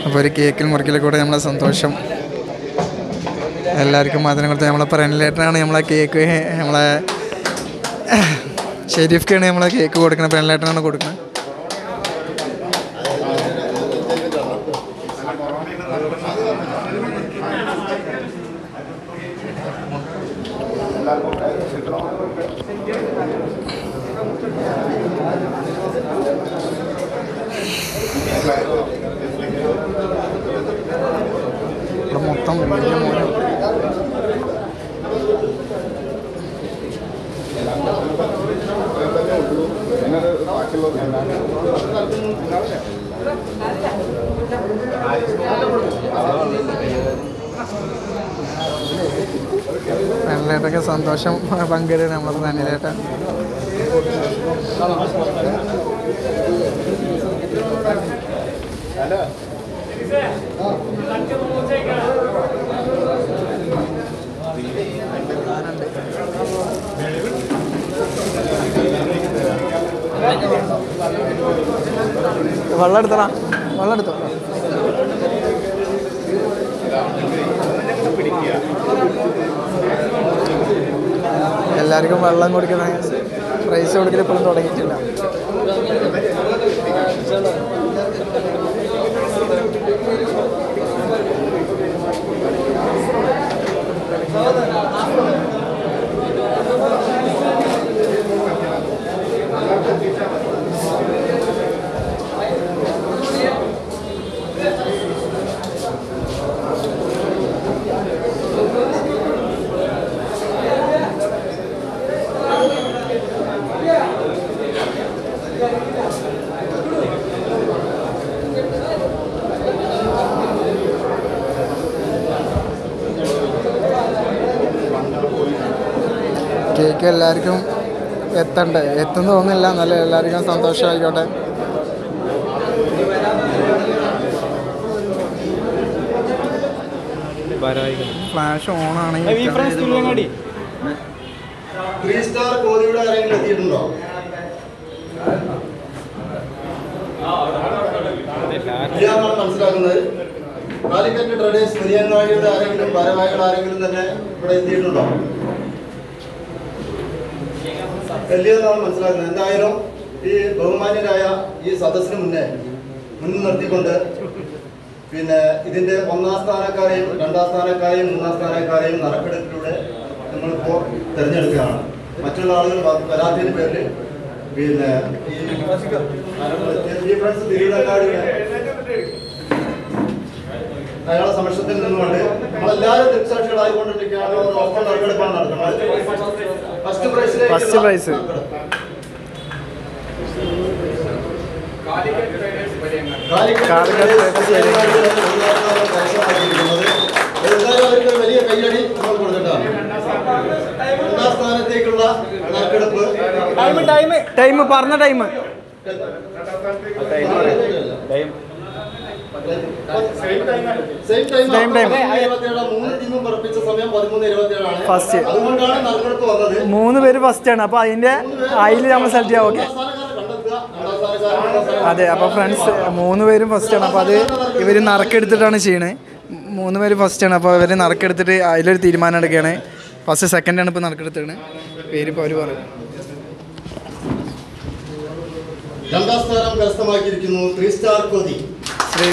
അപ്പോൾ ഒരു കേക്കിൽ മുറിക്കൽ കൂടെ നമ്മളെ സന്തോഷം എല്ലാവർക്കും മധുരം കൊടുത്ത് നമ്മളെ പ്രേമലേട്ടനാണ് നമ്മളെ കേക്ക് നമ്മളെ ഷെരീഫ്ക്കാണ് നമ്മളെ കേക്ക് കൊടുക്കുന്നത്. പ്രേമലേട്ടനാണ് കൊടുക്കുന്നത്. മൊത്തം വലിയ മോനെ പ്രേമലേട്ടൊക്കെ സന്തോഷം പങ്കിടുക നമ്മളെ പ്രേമലേട്ട. വെള്ളം എടുത്തടാ, വെള്ളം എടുത്തോ. എല്ലാവർക്കും വെള്ളം കൊടുക്കുന്ന പ്രൈസ് കൊടുക്കൽ ഇപ്പോഴും തുടങ്ങിയിട്ടില്ല. കേക്ക് എല്ലാവർക്കും എത്തണ്ടേ, എത്തുന്നു തോന്നുന്നില്ല. നല്ല എല്ലാവർക്കും സന്തോഷമായിക്കോട്ടെ. ഫ്ലാഷ് ഓൺ ആണെങ്കിൽ 3 സ്റ്റാർ കോഴിയുടെ ആരെങ്കിലും എത്തിയിട്ടുണ്ടോ? മനസ്സിലാക്കുന്നത് കാലിക്കറ്റ് ട്രഡേഴ്സ് മുരിയങ്ങാടിയുടെ ആരെങ്കിലും ഭാരവാഹികൾ ആരെങ്കിലും തന്നെ ഇവിടെ എത്തിയിട്ടുണ്ടോ? വലിയതാണ് മനസ്സിലാക്കുന്നത്. എന്തായാലും ഈ ബഹുമാന്യരായ ഈ സദസ്സിന് മുന്നിൽ നിർത്തിക്കൊണ്ട് പിന്നെ ഇതിൻ്റെ 1ാം സ്ഥാനക്കാരെയും 2ാം സ്ഥാനക്കാരെയും 3ാം സ്ഥാനക്കാരെയും നറുക്കെടുപ്പിലൂടെ നമ്മളിപ്പോൾ തിരഞ്ഞെടുക്കുകയാണ്. മറ്റുള്ള ആളുകൾ വരാത്തതിന് പേരിൽ പിന്നെ ഈ ഫ്രണ്ട്സ് തിരുവനക്കാട് അയാളുടെ സമക്ഷത്തിൽ നിന്നുകൊണ്ട് നമ്മളെല്ലാവരും ദൃക്സാക്ഷികളായിക്കൊണ്ടിരിക്കുകയാണ്. ഒരു ഓപ്പൺ നറുക്കെടുപ്പാണ് നടത്തുന്നത്. ഫസ്റ്റ് പ്രൈസ് അവർക്ക് വലിയ കൈയടി നമ്മൾ കൊടുത്തിട്ടാണ്. 1ാം സ്ഥാനത്തേക്കുള്ള നറുക്കെടുപ്പ് ടൈം പറഞ്ഞ ടൈം സെയിം ടൈം 3 ടീമും പറപ്പിച്ച സമയം 13:27 ഫസ്റ്റ്. അതുകൊണ്ടാണ് നറുക്കെടുപ്പ് വന്നത്. 3 പേര് ഫസ്റ്റ് ആണ്. അപ്പോൾ അതിൻ്റെ അതിൽ നമ്മൾ സെലക്ട് ചെയ്യാം. ഓക്കെ, അതെ. അപ്പോൾ ഫ്രണ്ട്സ് 3 പേരും ഫസ്റ്റ് ആണ്. അപ്പോൾ അത് ഇവർ നറുക്കെടുത്തിട്ടാണ് ചെയ്യണത്. 3 പേര് ഫസ്റ്റ് ആണ്. അപ്പോൾ ഇവർ നറുക്കെടുത്തിട്ട് അതിലൊരു തീരുമാനം എടുക്കുകയാണ്. ഫസ്റ്റ് സെക്കൻഡാണ് ഇപ്പോൾ നറുക്കെടുത്തിട്ട് പേര് ഇപ്പോൾ അവർ പറയും. 2ാം സ്ഥാനം കരസ്ഥമാക്കിയിരിക്കുന്നു 3 സ്റ്റാർ കോതി. 1ാം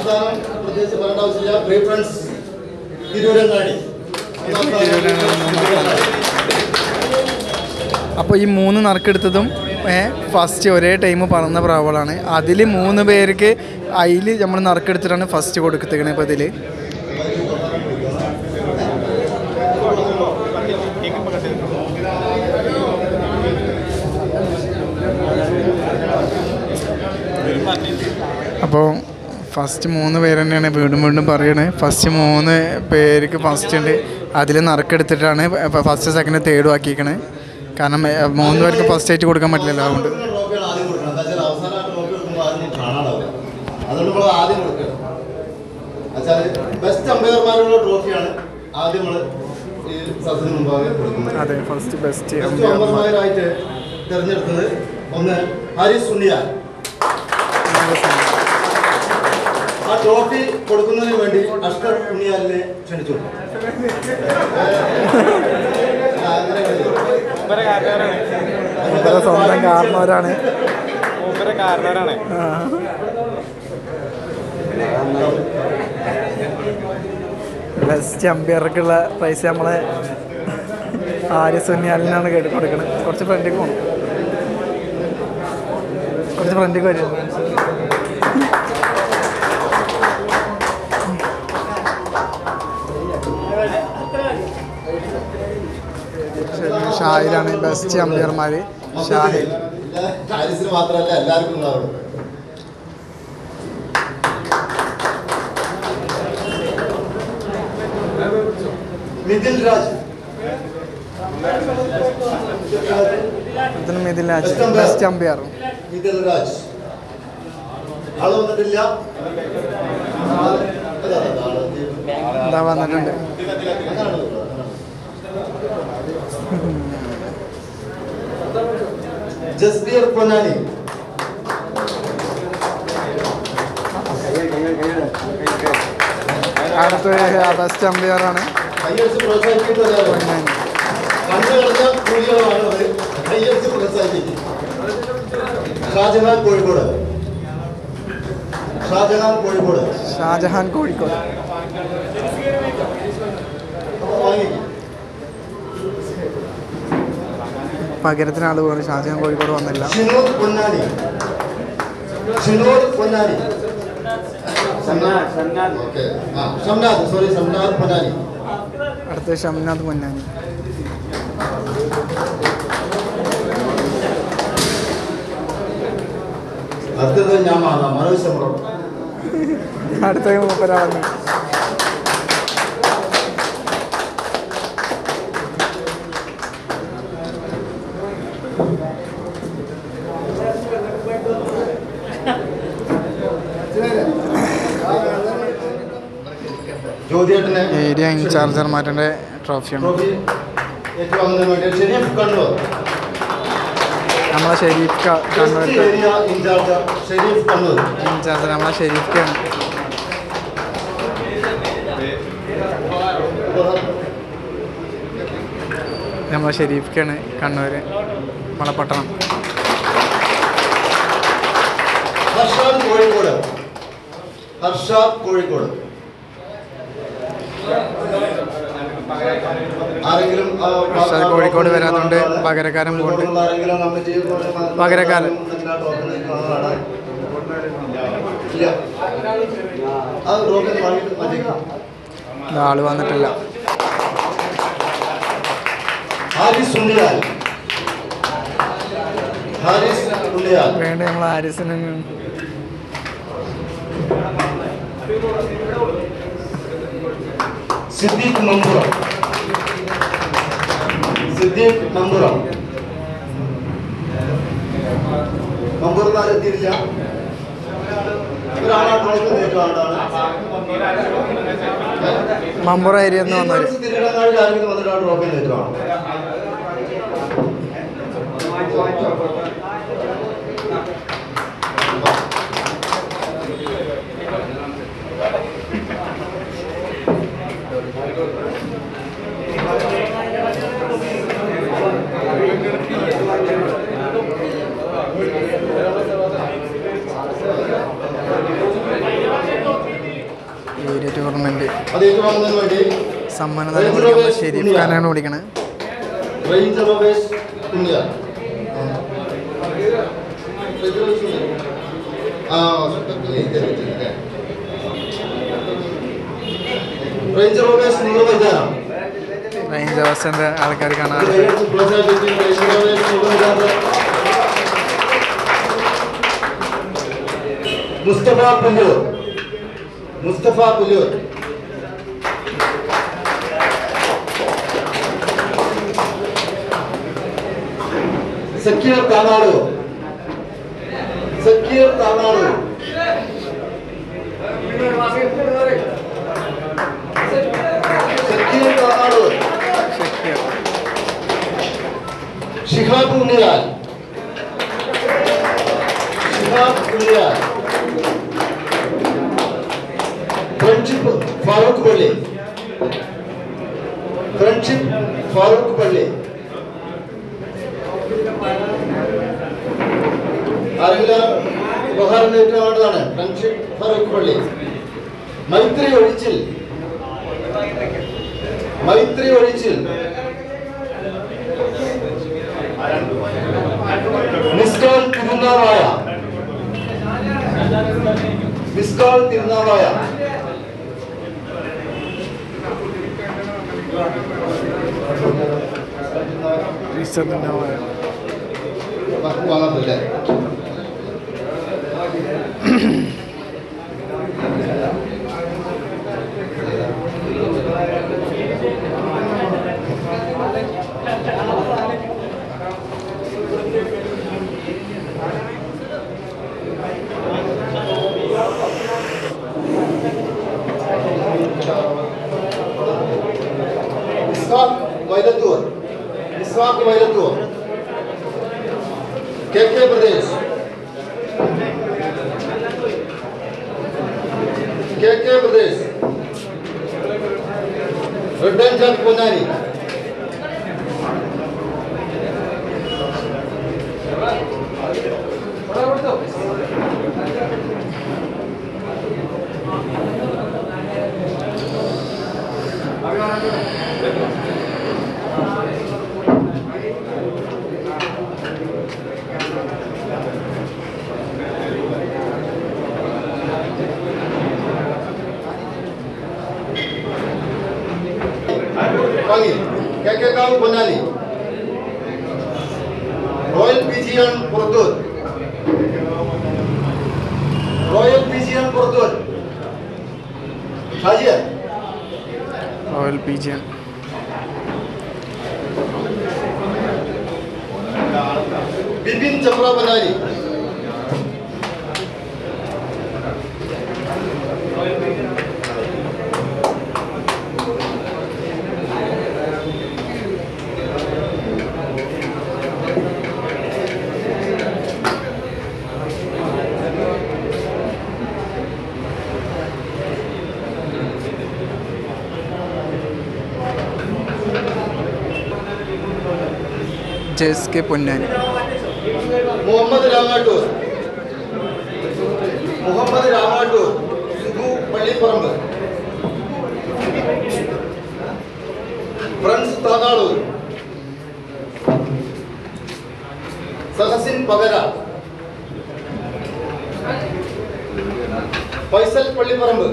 സ്ഥാനം പ്രത്യേകിച്ച് പറയേണ്ട ആവശ്യമില്ല. Brave friends Tirurangadi. അപ്പോൾ ഈ 3 നറുക്കെടുത്തതും ഫസ്റ്റ് ഒരേ ടൈം പറഞ്ഞ പ്രാവളാണ്. അതിൽ 3 പേർക്ക് അതിൽ നമ്മൾ നറുക്കെടുത്തിട്ടാണ് ഫസ്റ്റ് കൊടുക്കുന്നത്. ഇപ്പോൾ ഇതിൽ അപ്പോൾ ഫസ്റ്റ് 3 പേര് തന്നെയാണ് വീണ്ടും പറയണത്. ഫസ്റ്റ് 3 പേർക്ക് ഫസ്റ്റ് ഉണ്ട്. അതിൽ നറുക്കെടുത്തിട്ടാണ് ഫസ്റ്റ് സെക്കൻഡ് തേർഡും ആക്കിയിരിക്കണത്. കാരണം 3 പേർക്ക് ഫസ്റ്റ് ആയിട്ട് കൊടുക്കാൻ പറ്റില്ലല്ലോ. അതുകൊണ്ട് ആദ്യം കൊടുക്കണം. ബെസ്റ്റ് അമ്പയർമാരുള്ള ട്രോഫിയാണ് ആദ്യം നമ്മൾ ഈ സദസ്സിന് മുമ്പാകെ കൊടുക്കുന്നത്. അതെ, ഫസ്റ്റ് ബെസ്റ്റ് അമ്പയർമാരായിട്ട് തിരഞ്ഞെടുത്തത് ഒന്ന് ഹാരിസ് ഉണ്ണിയാൽ. ആ ട്രോഫി കൊടുക്കുന്നതിന് വേണ്ടി അഷ്കർ ഉണ്ണിയാലിനെ ക്ഷണിച്ചു. സ്വന്തം കാരണവരാണ്. ബെസ്റ്റ് അമ്പയർക്കുള്ള പ്രൈസ് നമ്മളെ ഹാരിസ് ഉണ്ണിയാലിനാണ് കൊടുക്കുന്നത്. കുറച്ച് ഫ്രണ്ടിലേക്ക് പോകണം. കുറച്ച് ഫ്രണ്ടിലേക്ക് വരും. ഷാഹിലാണ് ബെസ്റ്റ് അമ്പയർമാർ. ഷാഹിൽ ഹാരിസിന് മാത്രമല്ല എല്ലാവർക്കും ഉണ്ടാവും. മിഥിൽ രാജ്. Mithil Raj best umpire. മിഥിൽ രാജ് ആള് വന്നിട്ടില്ല. എന്താ വന്നിട്ടുണ്ട്. ജസ്ബീർ പൊന്നാനി. അടുത്ത ബെസ്റ്റ് അമ്പയറാണ് കൈയടിച്ച് പ്രോത്സാഹിപ്പിക്കുന്നത്. കണ്ടു കളിച്ച കൂലികളാണത്. കൈയടിച്ച് പ്രോത്സാഹിപ്പിക്കും. ഷാജഹാൻ കോഴിക്കോട്. ഷാജഹാൻ കോഴിക്കോട്. പകരത്തിന് ആള് പോകുന്നത്. ഷാജഹാൻ കോഴിക്കോട് വന്നില്ല. ഷിനോദ് പൊന്നാനി. ഷംനാദ് പൊന്നാനി. അടുത്ത ഷംനാദ് പൊന്നാനി. അടുത്തത് ഞാൻ മനോജ് ശമ്പളം. അടുത്ത മൂപ്പരാളാണ്. ഏരിയ ഇൻചാർജർമാരുടെ ട്രോഫിയാണ്. നമ്മളെ ഷെരീഫ് കണ്ണൂർ ഇൻചാർജർ നമ്മളെ ഷെരീഫാണ്. നമ്മളെ ഷെരീഫ്ക്കാണ് കണ്ണൂർ വളപട്ടണം. ഹർഷാദ് കോഴിക്കോട്. ഹർഷാദ് കോഴിക്കോട്. ആരെങ്കിലും ഹർഷാദ് കോഴിക്കോട് വരാതുകൊണ്ട് പകരക്കാരൻ പോകുന്നുണ്ട്. പകരക്കാരൻ ആള് വന്നിട്ടില്ല. വേണ്ട നമ്മൾ ഹാരിസിന് സിദ്ദീഖ് മമ്പുറം. സിദ്ദീഖ് മമ്പുറം. മമ്പുറം ആരെത്തിയില്ല. മമ്പുറ ഏരിയ വന്നവര് തിരുവനന്തപുരം ആരെങ്കിലും വന്നിട്ട് ആ ട്രോഫി നേരിട്ടാണ്. ഏരിയ ടൂർണമെന്റ് വേണ്ടി സമ്മാനദാനം ഷെരീഫ് ഖാനാണ് വിളിക്കണത്. റേഞ്ച് അവസ്ഥന്റെ ആൾക്കാർ കാണാൻ മുസ്തഫ പുല്ലൂർ. മുസ്തഫ പുല്ലൂർ. സക്കീർ താനാട്. സക്കീർ താനാട്. സക്കീർ താനാട്. ഷിഹാബ് ഉണ്ണിലാൽ. ഷിഹാബ് ഉണ്ണിലാൽ. ഫ്രണ്ട്ഷിപ്പ് ഫാറൂഖ് പള്ളി. ഫ്രണ്ട്ഷിപ്പ് ഫാറൂഖ് പള്ളി. ആരെങ്കിലും ഉപഹാരം നേരിട്ടാണ് friendship Farooq Palli. Maithri Ozhichil. Maithri Ozhichil. Miscall Thirunavaya. Miscall Thirunavaya. വാങ്ങത്തില്ലേ? വൈലത്തൂർ. ഇസ്ഹാഖ് വൈലത്തൂർ. KK പ്രദേശ്. KK പ്രദേശ്. റിട്ടൺ ജഡ് Ponnani. KK Ponnani. Royal pigeon Purathur. Royal pigeon Purathur. Shajiya. Royal pigeon. Bipin Chamra Ponnani. JSK Ponnani. Muhammad Ramattur, Sudhu Pallipparamba, friends Thanalur, Sahasin Pakara, Faisal Pallipparamba,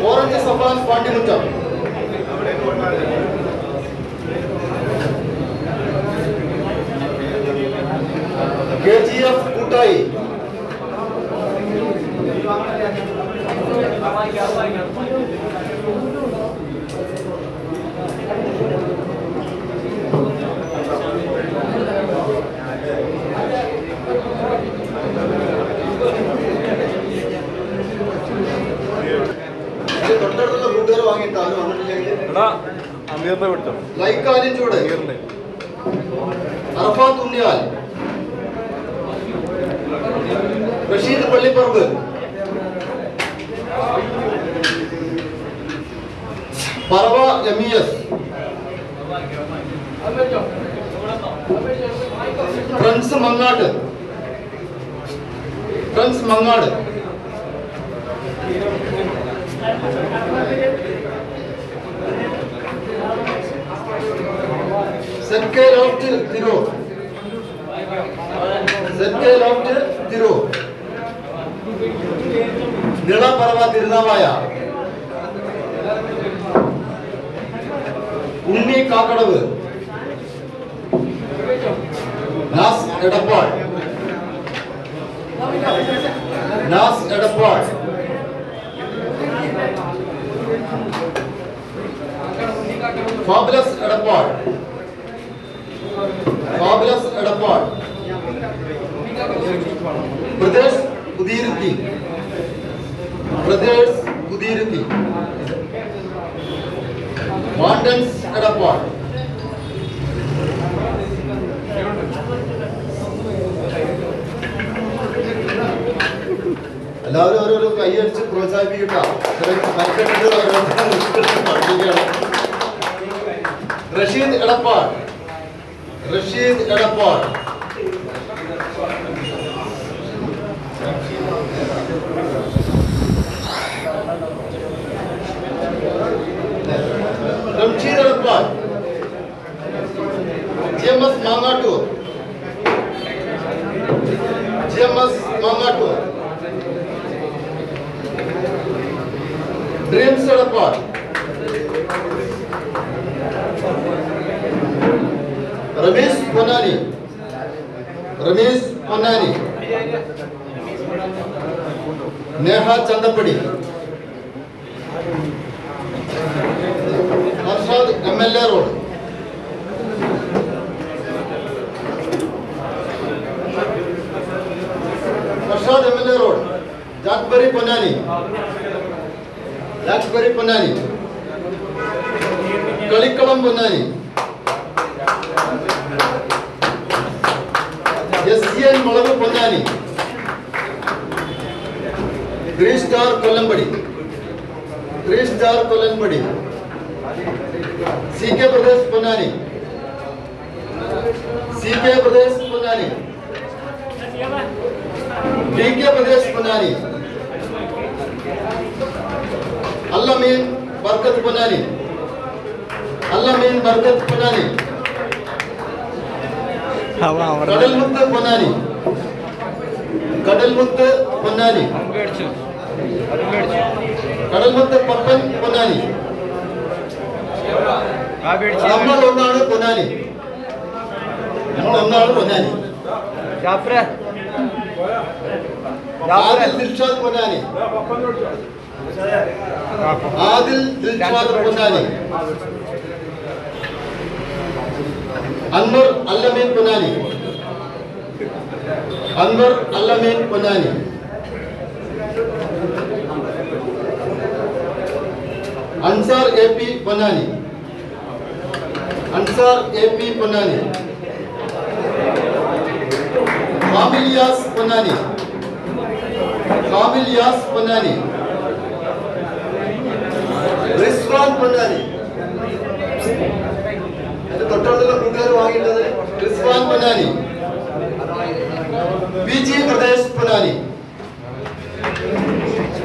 orange Safan Pandimuttam, KGF Koottayi, തൊട്ടടുത്തുള്ള കൂട്ടുകാർ വാങ്ങിയിട്ട് അവർ വന്നിട്ടില്ലെങ്കിൽ ലൈക്കാലിഞ്ചൂട്, Arafath Unniyal, Rasheed Pallipparamba, Parava MES, friends Mangad, ZK loft Tirur, Nilapparava Thirunavaya, Unni Kakkadavu, Naz Edappal, fabulous Edappal, Pradesh Kuthiruthi, വാണ്ടൻസ് എടപ്പാൾ, എല്ലാവരും ഓരോരോ കൈയടിച്ച് പ്രോത്സാഹിപ്പിക്കട്ട. Rasheed Edappal, Ramsheed Edappal, GMS Mangattur, dreams Edappal, Ramesh Ponnani, Neha Chanthappadi, Arshad MLA road, ജാക്ബറി പൊന്നാനി, കളിക്കളം പൊന്നാനി, SCN മുളക് Ponnani, three star Kollampadi, CK Pradesh Ponnani, DK Pradesh Ponnani, Allameen Barkath Ponnani, കടൽമുത്ത് Ponnani, Pappan Ponnani, നമ്മൾ ഒന്നാണ് പൊന്നാനി. ആദിൽ ദിൽഷാദ് പൊന്നാനി, അൻവർ അല്ലമീൻ പൊന്നാനി, അൻസാർ AP പൊന്നാനി, കാമിൽ യാസ് പൊന്നാനി, റിസ്വാൻ പൊന്നാനി. എന്റെ തൊട്ടടുത്തുള്ള കൂട്ടുകാർ വാങ്ങിയിട്ടത് റിസ്വാൻ പൊന്നാനി. PG പ്രദേശ് പൊന്നാനി.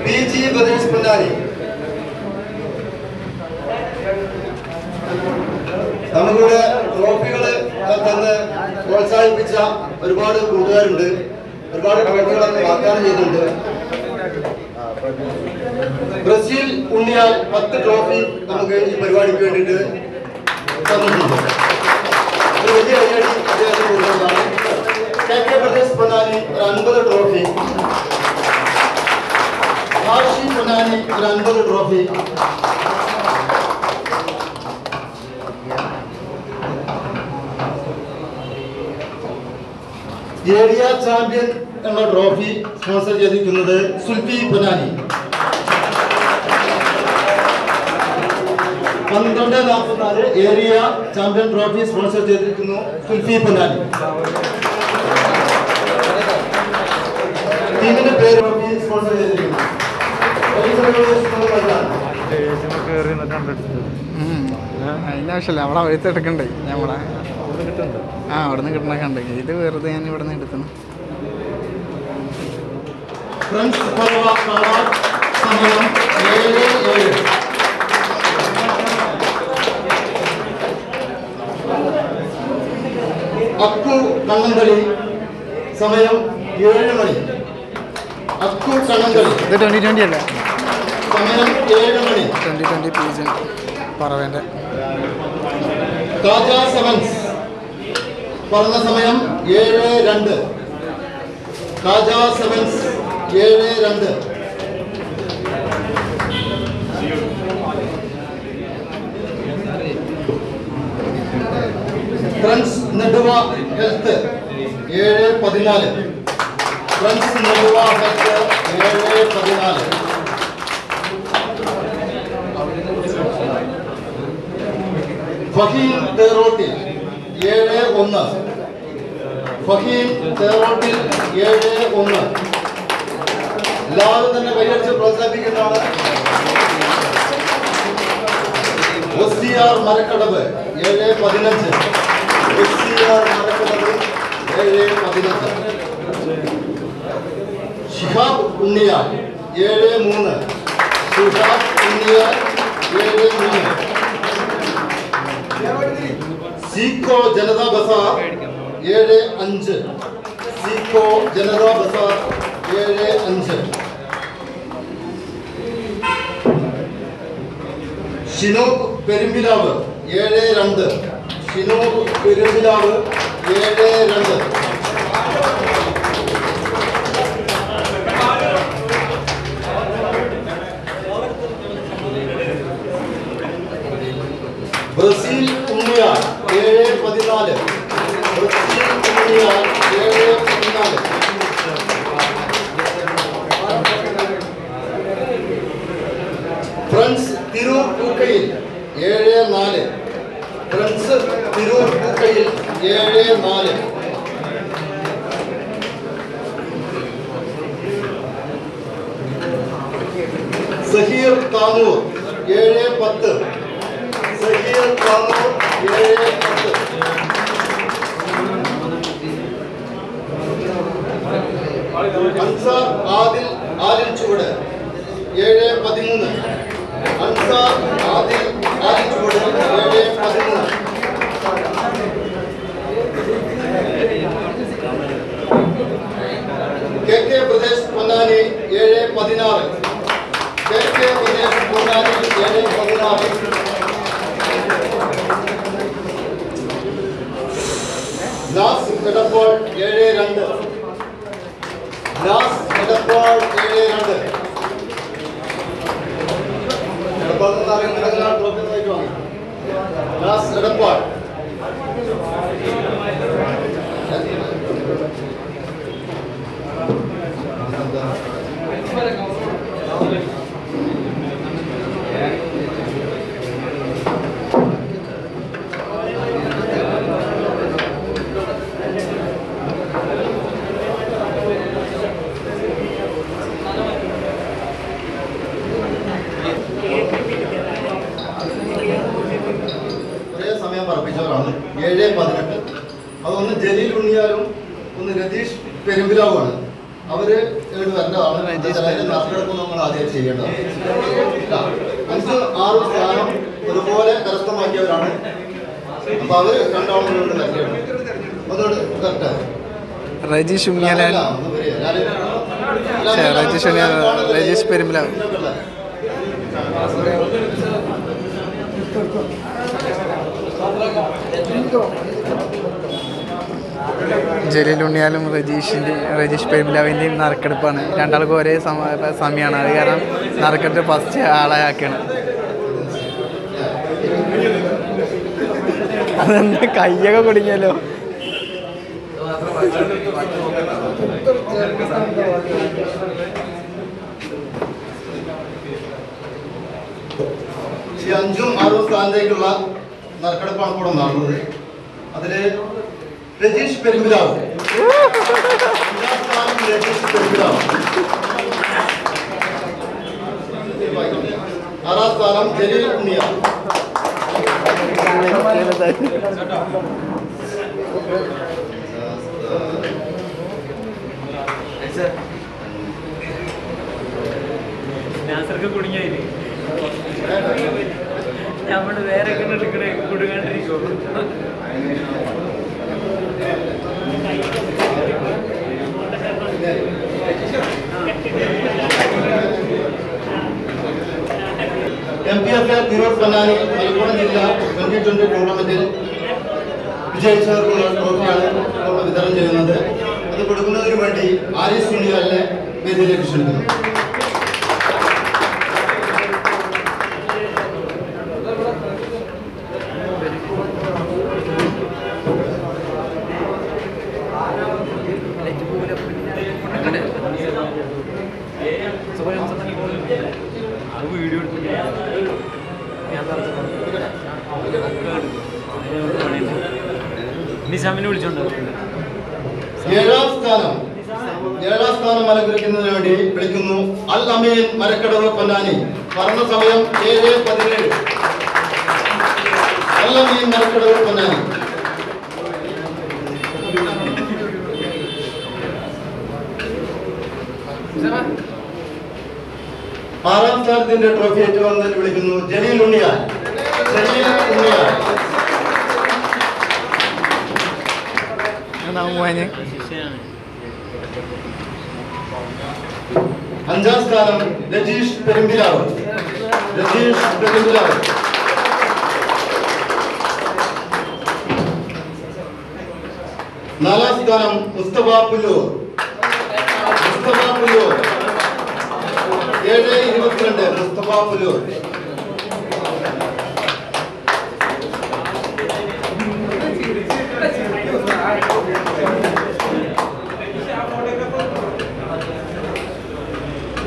PG പ്രദേശ് പൊന്നാനി. നമുക്കിവിടെ ട്രോഫികള് തന്ന് പ്രോത്സാഹിപ്പിച്ച ഒരുപാട് കൂട്ടുകാരുണ്ട്. ഒരുപാട് ട്രോഫികളൊക്കെ വാഗ്ദാനം ചെയ്തിട്ടുണ്ട്. ബ്രസീൽ ഉണ്ണിയാൽ 10 ട്രോഫി നമുക്ക് ഈ പരിപാടിക്ക് വേണ്ടിയിട്ട് തന്നിട്ടുണ്ട്. ഒരു വലിയ കൈയടി അദ്ദേഹത്തിന് കൊടുക്കുന്നതാണ്. KK പ്രദേശ് പൊന്നാനി ഒരു 50 ട്രോഫി. കാശി പൊന്നാനി ഒരു 50 ട്രോഫി. ഏരിയ ചാമ്പ്യൻ എന്ന ട്രോഫി സ്പോൺസർ ചെയ്തിരിക്കുന്നത് Sulfi Ponnani. 12:44 area champion trophy sponsor ചെയ്തിരിക്കുന്നു സുൽഫി പൊന്നാനി. ടീമിന്റെ പേര് ട്രോഫി സ്പോൺസർ ചെയ്തിരിക്കുന്നു. അതിൻ്റെ ആവശ്യമില്ല, അവിടെ എഴുത്തെടുക്കണ്ടേ നമ്മളെ അവിടെ നിന്ന് കിട്ടണൊക്കെ ഉണ്ട്. ഇത് വെറുതെ ഞാൻ ഇവിടെ നിന്ന് എടുക്കണം. അക്കു കണ്ണങ്കളി സമയം 7 മണി. അക്കു കണ്ണങ്കളി ഇത് 2020 അല്ലേ? സമയം 7 മണി. 2020 PG പറവേൻ്റെ. താജ സെവൻസ് പറഞ്ഞ സമയം 7:02. Taja sevens 7:02. Friends Neduva health 7:14. Friends Neduva health 7:14. Faheem Therottil 7:01. Faheem Therottil 7:01. എല്ലാവരും തന്നെ കൈയടിച്ച് പ്രോത്സാഹിപ്പിക്കുന്നതാണ്. OCR Marakkadavu 7:15. OCR Marakkadavu 7:15. Shihab Unniyal 7:03. Shihab Unniyal 7:03. Zico Janatha Bazar 7:05. Zico Janatha Bazar 7:05. Shinob Perumpilavu 7:02. Shinob Perumpilavu 7:02. Brazil Unniyal 7:14. Brazil Unniyal 7:14. Friends Tirur Pookkayil 7:04. Friends Tirur Pookkayil 7:04. Saheer Tanur 7:10. Saheer Tanur 7:10. Ansar Adil ചുവട് 7:13. അൻസാർ ആദിൽ ചുവട് 7:13. KK പ്രദേശ് പൊന്നാനി 7:16. KK പ്രദേശ് പൊന്നാനി 7:16. ലാസ് എടപ്പാൾ 7:02. ലാസ് എടപ്പാൾ 7:02. എടപ്പാൾ ട്രോഫി വാങ്ങി. ലാസ് എടപ്പാൾ ഒന്ന് രതീഷ് പെരുമ്പിലാവാണ്. അവര് ഇവിടെ വരേണ്ടതാണ്. നറുക്കെടുപ്പ് നമ്മൾ ആദ്യം ചെയ്യേണ്ടതാണ്. 5, 6 സ്ഥാനം ഒരുപോലെ കരസ്ഥമാക്കിയവരാണ്. അപ്പൊ അവര് രണ്ടാളും ഒന്നുകൂടെ കറക്റ്റാണ്. രജീഷ് ഉണ്ണിയാലൻ, രജീഷ് പെരുമ്പിലാവ്. ജലീൽ ഉണ്ണിയാലും രജീഷ് പെരുമ്പിലാവിൻ്റെയും നറുക്കെടുപ്പാണ്. രണ്ടാൾക്കും ഒരേ സമയമാണ്. അത് കാരണം നറുക്കെടുപ്പ് ഫസ്റ്റ് ആളെ ആക്കിയാണ്. അതെന്താ കയ്യൊക്കെ കുടുങ്ങിയല്ലോ. ഈ 5ഉം 6ഉം സ്ഥാനത്തേക്കുള്ള നറുക്കെടുപ്പാണ് കൂടെ നടന്നത്. അതില് രജീഷ് പെരുമ്പിലാവ്, രജീഷ് പെരുമ്പിലാവ്. 6ാം സ്ഥാനം ജലീൽ ഉണ്ണിയ. കുടുങ്ങിയായി നമ്മള് വേറെ കുടുങ്ങാണ്ടിരിക്കോ. MPFA തിരൂർ പൊന്നാനി മലപ്പുറം ജില്ല 2020 ടൂർണമെന്റിൽ വിജയിച്ചവർക്കുള്ള ട്രോഫിയാണ് നമ്മൾ വിതരണം ചെയ്യുന്നത്. അത് കൊടുക്കുന്നതിന് വേണ്ടി ആരിസ് ഉണ്ണിയാലിനെ വേദിയിലേക്ക് ക്ഷണിക്കുന്നു. നിസാമിനെ വിളിച്ചോണ്ട് 7ാം സ്ഥാനം അലങ്കരിക്കുന്നതിന് വേണ്ടി വിളിക്കുന്നു അൽ അമീൻ മരക്കടവ് പൊന്നാനി. പറഞ്ഞ സമയം 7:17. അൽ അമീൻ മരക്കടവ് പൊന്നാനി. ആറാം സ്ഥാനത്തിന്റെ ട്രോഫി ഏറ്റുവാങ്ങുന്നതിന് വിളിക്കുന്നു ജലീൽ ഉണ്ണിയാൽ. 5ാം സ്ഥാനം രജീഷ് പെരുമ്പിലാവ്. 4ാം സ്ഥാനം മുസ്തഫ പുല്ലൂർ. 7:22 മുസ്തഫ പുല്ലൂർ.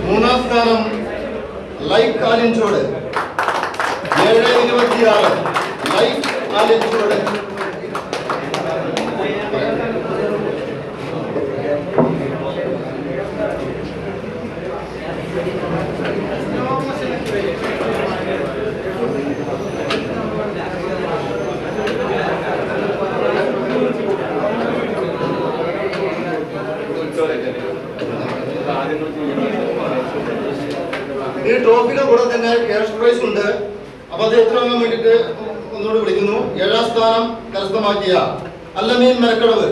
3ാം സ്ഥാനം ലൈക്ക് ആലിൻചോട്. 7:26 ലൈക്ക് ആലിൻചോട്. 5 ഈ ട്രോഫിയുടെ കൂടെ തന്നെ ക്യാഷ് പ്രൈസ് ഉണ്ട്. അപ്പൊ അത് എത്ര വാങ്ങാൻ വേണ്ടിട്ട് ഒന്നുകൂടി വിളിക്കുന്നു. 7ാം സ്ഥാനം കരസ്ഥമാക്കിയ അല്ലമീൻ മരക്കടവ്.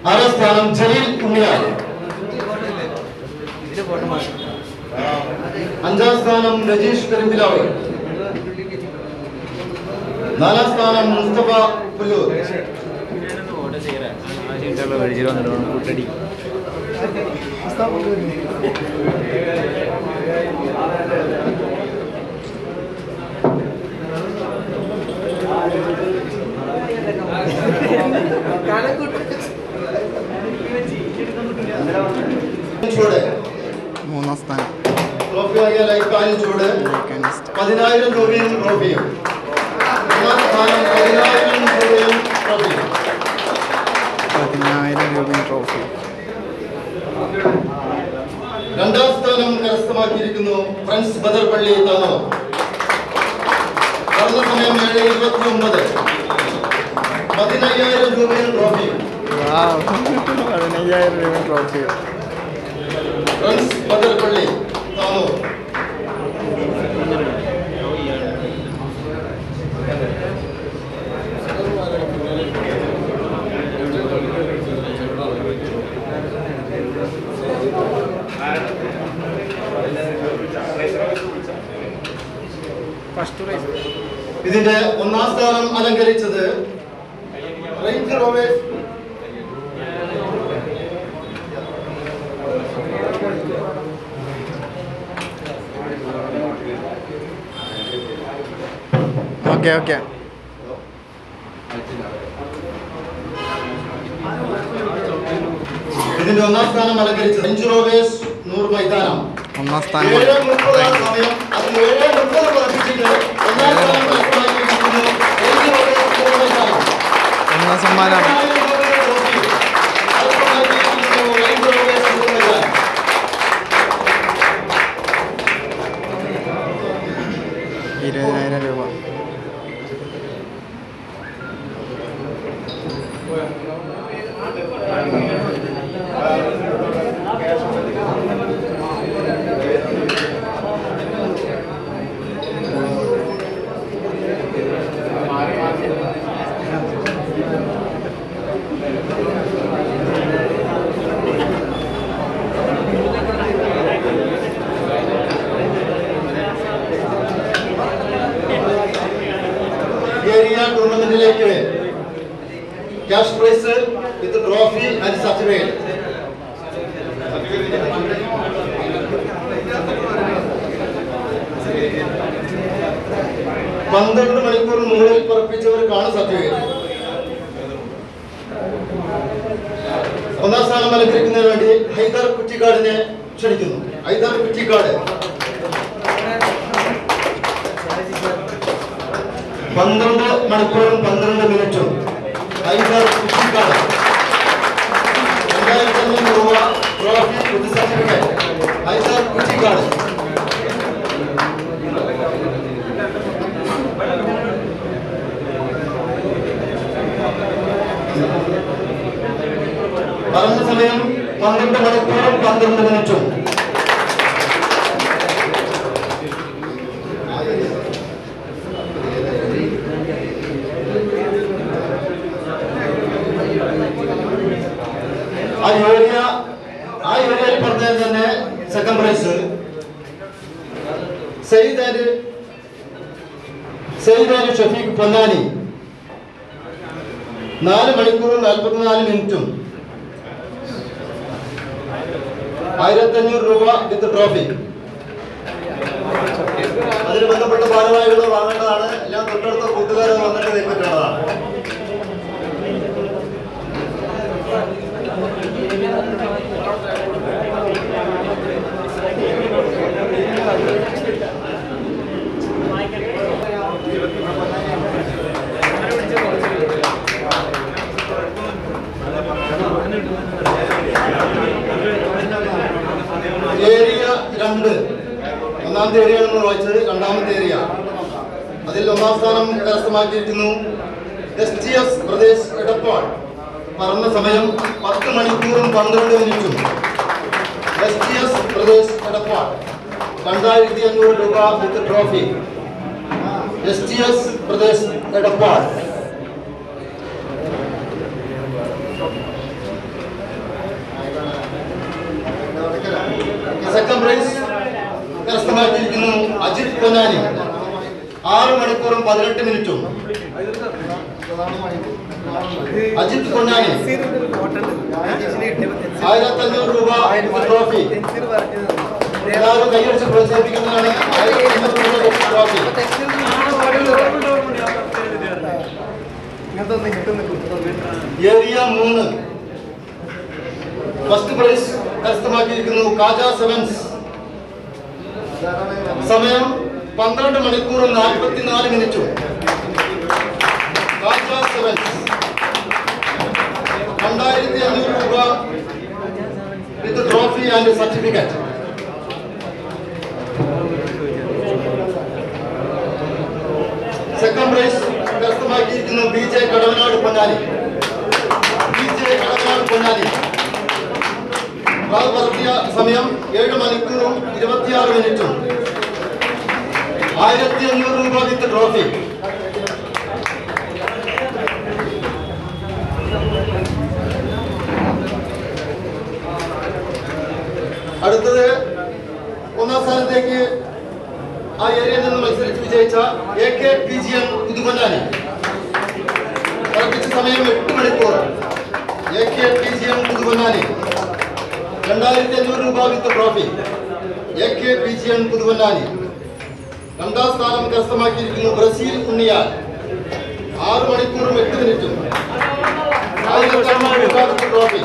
6ാം സ്ഥാനം ജലീൽ ഉണ്ണിയാൽ. 5ാം സ്ഥാനം രജീഷ് പെരുമ്പിലാവ്. 4ാം സ്ഥാനം മുസ്തഫ പുല്ലൂർ. മൂന്നാം സ്ഥാനം ട്രോഫി വാങ്ങിയ ലൈഫ് ചൂട് 10,000 രൂപയും ട്രോഫിയും. 1ാം സ്ഥാനം 10,000 രൂപയും ട്രോഫിയും. 10,000 രൂപയും ട്രോഫി. രണ്ടാം സ്ഥാനം കരസ്ഥമാക്കിയിരിക്കുന്നു ഫ്രണ്ട്സ് ബദർപള്ളി താനോ. നടന്ന സമയം 7:29. 15,000 രൂപയും ട്രോഫി. 15,000 രൂപ ട്രോഫി. ഫ്രണ്ട്സ് ബദർപള്ളി താനോ. ഇതിന്റെ ഒന്നാം സ്ഥാനം അലങ്കരിച്ചത് റേഞ്ച് റോവേഴ്സ് ഓക്കെ ഓക്കെ. ഇതിന്റെ ഒന്നാം സ്ഥാനം അലങ്കരിച്ചത് റേഞ്ച് റോവേഴ്സ് നൂർ മൈതാനം. ഒന്നാം സ്ഥാനം 7:30 അത് 7:30 പതിപ്പിച്ചിട്ട് ഒന്നാം സ്ഥാനം കരസ്ഥമാക്കിയിരിക്കുന്നു റേഞ്ച് റോവേഴ്സ് നൂർ മൈതാനം. ഒന്നാം സമ്മാനം 20,000 രൂപ. ഏരിയ ടൂർണമെന്റിലേക്ക് cash prize with trophy and certificate. പന്ത്രണ്ട് മണിക്കൂർ മുകളിൽ പറപ്പിച്ചവർക്കാണ് സർട്ടിഫിക്കറ്റ്. ഒന്നാം സ്ഥാനം അലങ്കരിക്കുന്നതിന് വേണ്ടി ഹൈദർ കുറ്റിക്കാടിനെ ക്ഷണിക്കുന്നു. ഹൈദർ കുറ്റിക്കാട് 12 മണിക്കൂറും 12 മിനിറ്റും. ഹൈദർ കുറ്റിക്കാട് 2,500 രൂപ ട്രോഫി വിത്ത് സർട്ടിഫിക്കറ്റ്. ഹൈദർ കുറ്റിക്കാട്. പറഞ്ഞ സമയം 12 മണിക്കൂറും 12 മിനിറ്റും. ആ ഏരിയയിൽ പറഞ്ഞത് തന്നെ സെക്കൻഡ് പ്രൈസ് സയ്യിദ് അലി ഷഫീഖ് പൊന്നാനി 4 മണിക്കൂറും 44 മിനിറ്റും. 1,500 രൂപ വിത്ത് ട്രോഫി. അതിന് ബന്ധപ്പെട്ട ഭാരവാഹികൾ വാങ്ങേണ്ടതാണ്. എല്ലാം തൊട്ടടുത്ത കൂട്ടുകാരെ വന്നിട്ട് കൈപ്പറ്റേണ്ടതാണ്. ഏരിയ 2 ഒന്നാമത്തെ ഏരിയ നമ്മൾ വായിച്ചത്. രണ്ടാമത്തെ ഏരിയ അതിൽ ഒന്നാം സ്ഥാനം കരസ്ഥമാക്കിയിരിക്കുന്നു STS പ്രദേശ് എടപ്പാൾ. പറഞ്ഞ സമയം 10 മണിക്കൂറും 12 മിനിറ്റും. STS പ്രദേശ് എടപ്പാൾ 2,500 രൂപ with trophy. STS Pradesh Edappal. Second prize കരസ്ഥമാക്കിയിരിക്കുന്നു അജിത് പൊന്നാനി 6 മണിക്കൂറും 18 മിനിറ്റും. അജിത് പൊന്നാനി 1,500 രൂപ ട്രോഫി. എല്ലാവരും കൈയടിച്ച് പ്രോത്സാഹിപ്പിക്കുന്നതാണ്. 1,500 രൂപ ട്രോഫി. ഏരിയ 3 ഫസ്റ്റ് പ്രൈസ് കരസ്ഥമാക്കിയിരിക്കുന്നു കാജ സെവൻസ്. സമയം 12 മണിക്കൂറും 44 മിനിറ്റും. കാജ സെവൻസ് 2,500 രൂപ with and certificate. Second prize കരസ്ഥമാക്കിയിരിക്കുന്നു BJ കടവനാട് പൊന്നാനി. പ്രാവർത്തിയ സമയം 7 മണിക്കൂറും 26 മിനിറ്റും. 1500 രൂപ വിത്ത് ട്രോഫി. അടുത്തത് ഒന്നാം സ്ഥാനത്തേക്ക് ആ ഏരിയയിൽ നിന്ന് മത്സരിച്ച് വിജയിച്ച AKPGN പുതുപൊന്നാനി. ഉറപ്പിച്ച സമയം 8 മണിക്കൂർ. AKPGN പുതുപൊന്നാനി 2500 രൂപ വിത്ത് ട്രോഫി. AKPGN പുതുപൊന്നാനി. രണ്ടാം സ്ഥാനം കരസ്ഥമാക്കിയിരിക്കുന്നു ബ്രസീൽ ഉണ്ണിയാൽ. 6 മണിക്കൂറും 8 മിനിറ്റും. 1500 രൂപ വിത്ത് ട്രോഫി.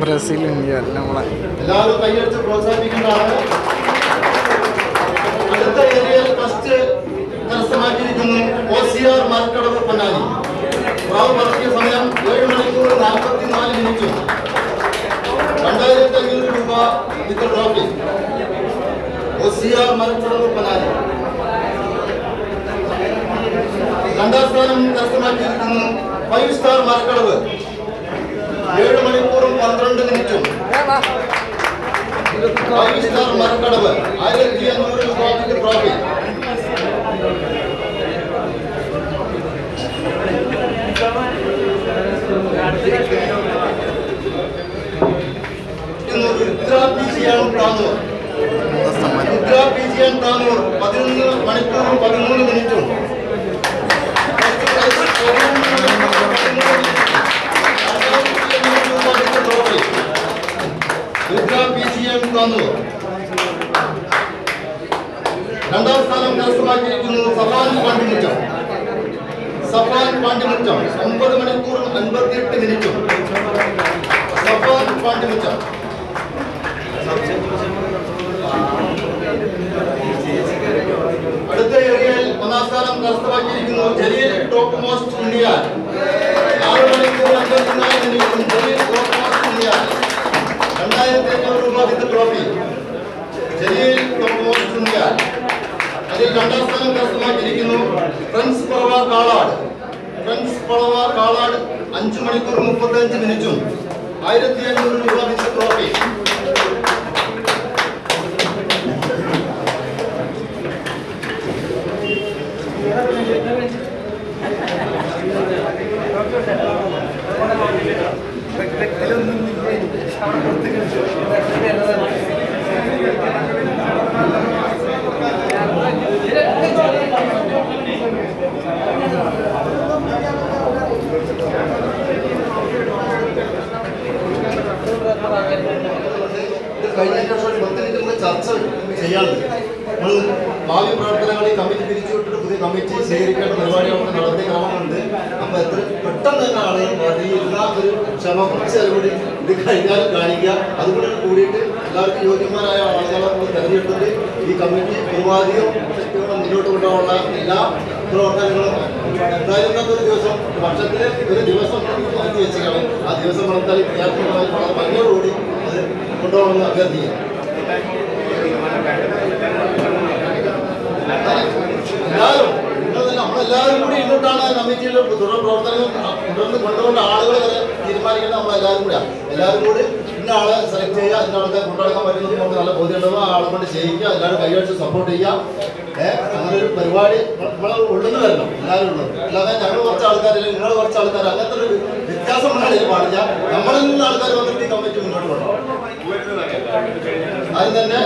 ബ്രസീൽ ഉണ്ണിയാൽ നമ്മളെ എല്ലാവരും കൈയടിച്ച് പ്രോത്സാഹിപ്പിക്കുന്നതാണ്. അടുത്ത ഏരിയയിൽ ഫസ്റ്റ് കരസ്ഥമാക്കിയിരിക്കുന്നു OCR മരക്കടവ് പൊന്നാനി. പ്രാവർത്തിയ സമയം 7 മണിക്കൂർ 44 മിനിറ്റും. 2500 രൂപ with trophy. OCR Marakkadavu Ponnani. രണ്ടാം സ്ഥാനം കരസ്ഥമാക്കിയിരിക്കുന്നു 5 സ്റ്റാർ മരക്കടവ്. 7 മണിക്കൂറും 12 മിനിറ്റും. 5 സ്റ്റാർ മരക്കടവ് 1500 രൂപ വിത്ത് ട്രോഫി. PGN താനൂർ 11 മണിക്കൂറും 13 മിനിറ്റും. PGN താനൂർ. രണ്ടാം സ്ഥാനം കരസ്ഥമാക്കിയിരിക്കുന്നു സഫാൻ പാണ്ടിമുറ്റം. 9 മണിക്കൂറും 58 മിനിറ്റും. സഫാൻ പാണ്ടിമുറ്റം. അടുത്ത ഏരിയയിൽ ഒന്നാം സ്ഥാനം കരസ്ഥമാക്കിയിരിക്കുന്നു ജലീൽ ടോപ്പ് മോസ്റ്റ് ഉണ്ണിയാൽ. 6 മണിക്കൂർ 54 മിനിറ്റും. ജലീൽ ടോപ്പ് മോസ്റ്റ് ഉണ്ണിയാൽ 2500 രൂപ with trophy. Jaleel top most Unniyal. അതിൽ രണ്ടാം സ്ഥാനം കരസ്ഥമാക്കിയിരിക്കുന്നു ഫ്രണ്ട്സ് പളവ കാളാട്. 5 മണിക്കൂർ 35 മിനിറ്റും. 1500 രൂപ വിത്ത് ട്രോഫി. ചർച്ച ചെയ്യാറുണ്ട്. നമ്മൾ ഭാവി പ്രവർത്തനങ്ങൾ ഈ കമ്മിറ്റി പിരിച്ചുവിട്ടിട്ട് പുതിയ കമ്മിറ്റി സ്വീകരിക്കേണ്ട പരിപാടികളൊക്കെ നടത്തിയ ക്രമമുണ്ട്. അപ്പോൾ എത്ര പെട്ടെന്ന് തന്നെ ആളുകൾ ഇരുന്ന ഒരു ക്ഷമ കുറച്ച് കൂടി ഇത് കഴിഞ്ഞാലും കാണിക്കുക. അതുകൂടി കൂടിയിട്ട് എല്ലാവർക്കും യോഗ്യന്മാരായ ആളുകളെ തെരഞ്ഞെടുത്തിട്ട് ഈ കമ്മിറ്റി പൂർവാധികം ശക്തിയോടെ മുന്നോട്ട് കൊണ്ടുപോകാനുള്ള എല്ലാ പ്രവർത്തനങ്ങളും എന്തായാലും ഒരു ദിവസം വർഷത്തിൽ ഒരു ദിവസം മാറ്റി വെച്ചാണ്. ആ ദിവസം നടത്താൻ ക്രിയാത്മകമായി വളരെ ഭംഗിയോടുകൂടി അത് കൊണ്ടുപോകണമെന്ന് അഭ്യർത്ഥിക്കുക. എല്ലാവരും നമ്മളെല്ലാവരും കൂടി ഇരുന്നിട്ടാണ് കമ്മിറ്റിയിൽ തുടർ പ്രവർത്തനങ്ങൾ തുടർന്ന് കൊണ്ടുകൊണ്ട് ആളുകൾ വരെ തീരുമാനിക്കുന്നത്. നമ്മളെല്ലാവരും കൂടിയാണ്. എല്ലാവരും കൂടി ഇന്ന ആളെ സെലക്ട് ചെയ്യുക, ഇന്ന ആളെ കൊണ്ടുനടക്കാൻ പറ്റുന്നത് നമുക്ക് നല്ല ബോധ്യമുണ്ടാവുക. ആ ആളെ കൊണ്ട് ചെയ്യിക്കുക, എല്ലാവരും കൈയടിച്ച് സപ്പോർട്ട് ചെയ്യുക. അങ്ങനെ ഒരു പരിപാടി നമ്മളെ ഉള്ളിൽ വരണം. എല്ലാവരും ഉള്ളത്. അല്ലാതെ ഞങ്ങൾ കുറച്ച് ആൾക്കാരില്ല, നിങ്ങൾ കുറച്ച് ആൾക്കാർ, അങ്ങനത്തെ ഒരു വ്യത്യാസം ഉണ്ടാകാൻ പാടില്ല. നമ്മളിൽ നിന്ന് ആൾക്കാർ വന്നിട്ട് ഈ കമ്മിറ്റി മുന്നോട്ട് കൊണ്ടുപോകണം. അതിന് തന്നെ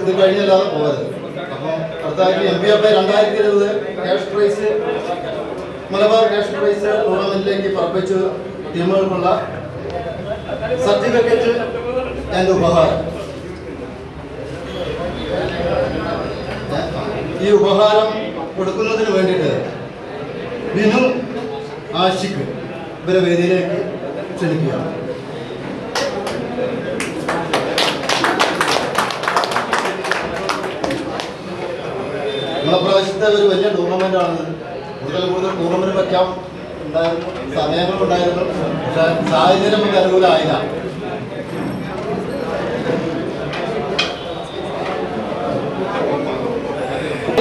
ഇത് കഴിഞ്ഞല്ലാതെ പോകരുത്. അപ്പം അടുത്തായിട്ട് MPFA 2020 cash prize Malabar cash prize ടൂർണമെന്റിലേക്ക് പറപ്പിച്ച ടീമുകൾക്കുള്ള സർട്ടിഫിക്കറ്റ് ആൻഡ് ഉപഹാരം. ഈ ഉപഹാരം കൊടുക്കുന്നതിന് വേണ്ടിയിട്ട് ബിനു ആഷിഖ് ഇവരെ വേദിയിലേക്ക് ക്ഷണിക്കുകയാണ്. നമ്മളെ പ്രാവശ്യത്തെ ഒരു വലിയ ടൂർണമെന്റ് ആണ്. കൂടുതൽ ടൂർണമെന്റ് വയ്ക്കാം ഉണ്ടായിരുന്നു, സമയങ്ങളുണ്ടായിരുന്നു. പക്ഷെ സാഹചര്യം നമുക്ക് അനുകൂലമായില്ല.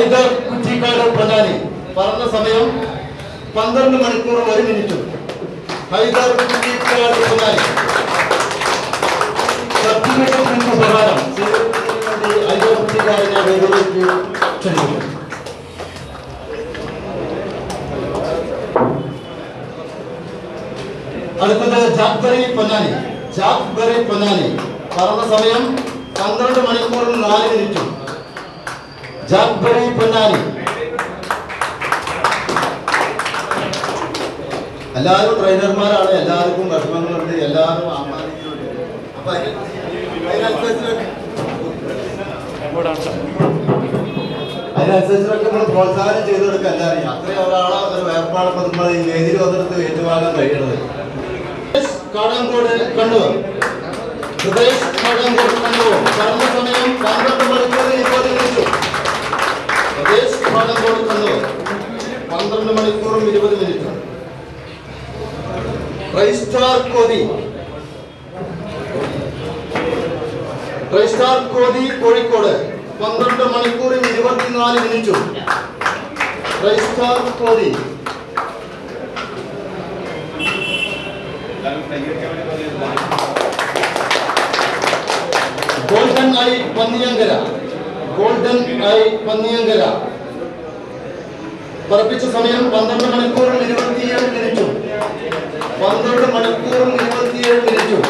കുറ്റിക്കാട് പൊന്നാനി പറഞ്ഞ സമയം 12 മണിക്കൂർ 1 മിനിറ്റും. ഹൈദർ കുറ്റിക്കാട് പൊന്നാനി സർട്ടിഫിക്കറ്റ് പ്രകാരം ഹൈദർ കുറ്റിക്കാടിനെ വേദിയിലേക്ക് ക്ഷണിക്കുന്നു. അടുത്തത് ജാക്ബറി പൊന്നാനി. ജാക്ബറി പൊന്നാനി പറഞ്ഞ സമയം 12 മണിക്കൂർ 4 മിനിറ്റും. ജാക്ബറി പൊന്നാനി. എല്ലാവരും ട്രെയിനർമാരാണ്, എല്ലാവർക്കും വിഷമങ്ങളുണ്ട്, എല്ലാവരും അപ്പൊ അതിനനുസരിച്ചൊക്കെ നമ്മൾ പ്രോത്സാഹനം ചെയ്തു കൊടുക്കുക. എല്ലാവരെയും അത്രയും ഒരാളെ ഒരു വേർപാടൊക്കെ നമ്മൾ ഈ വേദിയിൽ വന്നിടത്ത് ഏറ്റുവാങ്ങാൻ കഴിയണത്. കാടാങ്കോട് കണ്ണൂർ. പ്രദേശ് കാടാങ്കോട് കണ്ണൂർ പറഞ്ഞ സമയം 12 മണിക്കൂർ 20 മിനിറ്റും. പ്രദേശ് കാടാങ്കോട് കണ്ണൂർ 12 മണിക്കൂറും 20 മിനിറ്റും. റൈസ്റ്റാർ കോതി. റൈസ്റ്റാർ കോതി കോഴിക്കോട് 12 മണിക്കൂറും 24 മിനിറ്റും. റൈസ്റ്റാർ Kothi. Golden eye Panniyankara. Golden eye Panniyankara പറപ്പിച്ച സമയം 12 മണിക്കൂറും 27 മിനിറ്റും. 12 മണിക്കൂറും 27 മിനിറ്റും.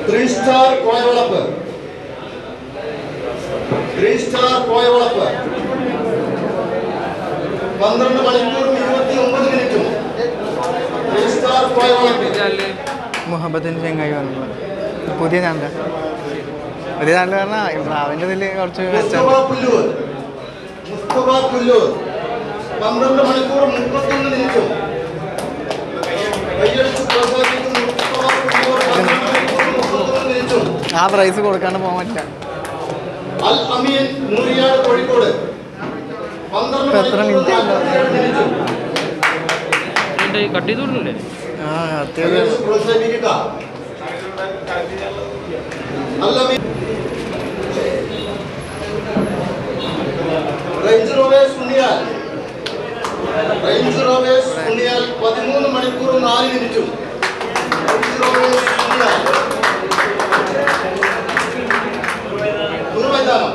3 സ്റ്റാർ കോയവളപ്പ്. 3 സ്റ്റാർ കോയവളപ്പ് 12 മണിക്കൂറും 29 മിനിറ്റും. 3 സ്റ്റാർ കോയവളപ്പ്. മുഹബത്തിന് ചെങ്ങായി പറഞ്ഞത് പുതിയ ചാനൽ. പുതിയ ചാനൽ പറഞ്ഞാൽ പ്രാവിൻ്റെ ഇതിൽ കുറച്ച് മുസ്തഫ പുല്ലൂർ. മുസ്തഫ പുല്ലൂർ 12 മണിക്കൂർ 31 മിനിറ്റും. ആ പ്രൈസ് കൊടുക്കാണ്ട് പോകാൻ പറ്റില്ല. അൽ അമീൻ നൂറിയാട് കോഴിക്കോട് 12 എത്ര മിനിറ്റ് മിനിറ്റും. കട്ട് ചെയ്തോളൂല്ലേ? ആ അത്യാവശ്യം പ്രോത്സാഹിപ്പിക്കുക. Al Ameen Range Rovers Unniyal. Range Rovers Unniyal 13 മണിക്കൂർ 4 മിനിറ്റും. റേഞ്ച് റോവേഴ്സ് ഉണ്ണിയാൽ നൂറുമൈതാനം.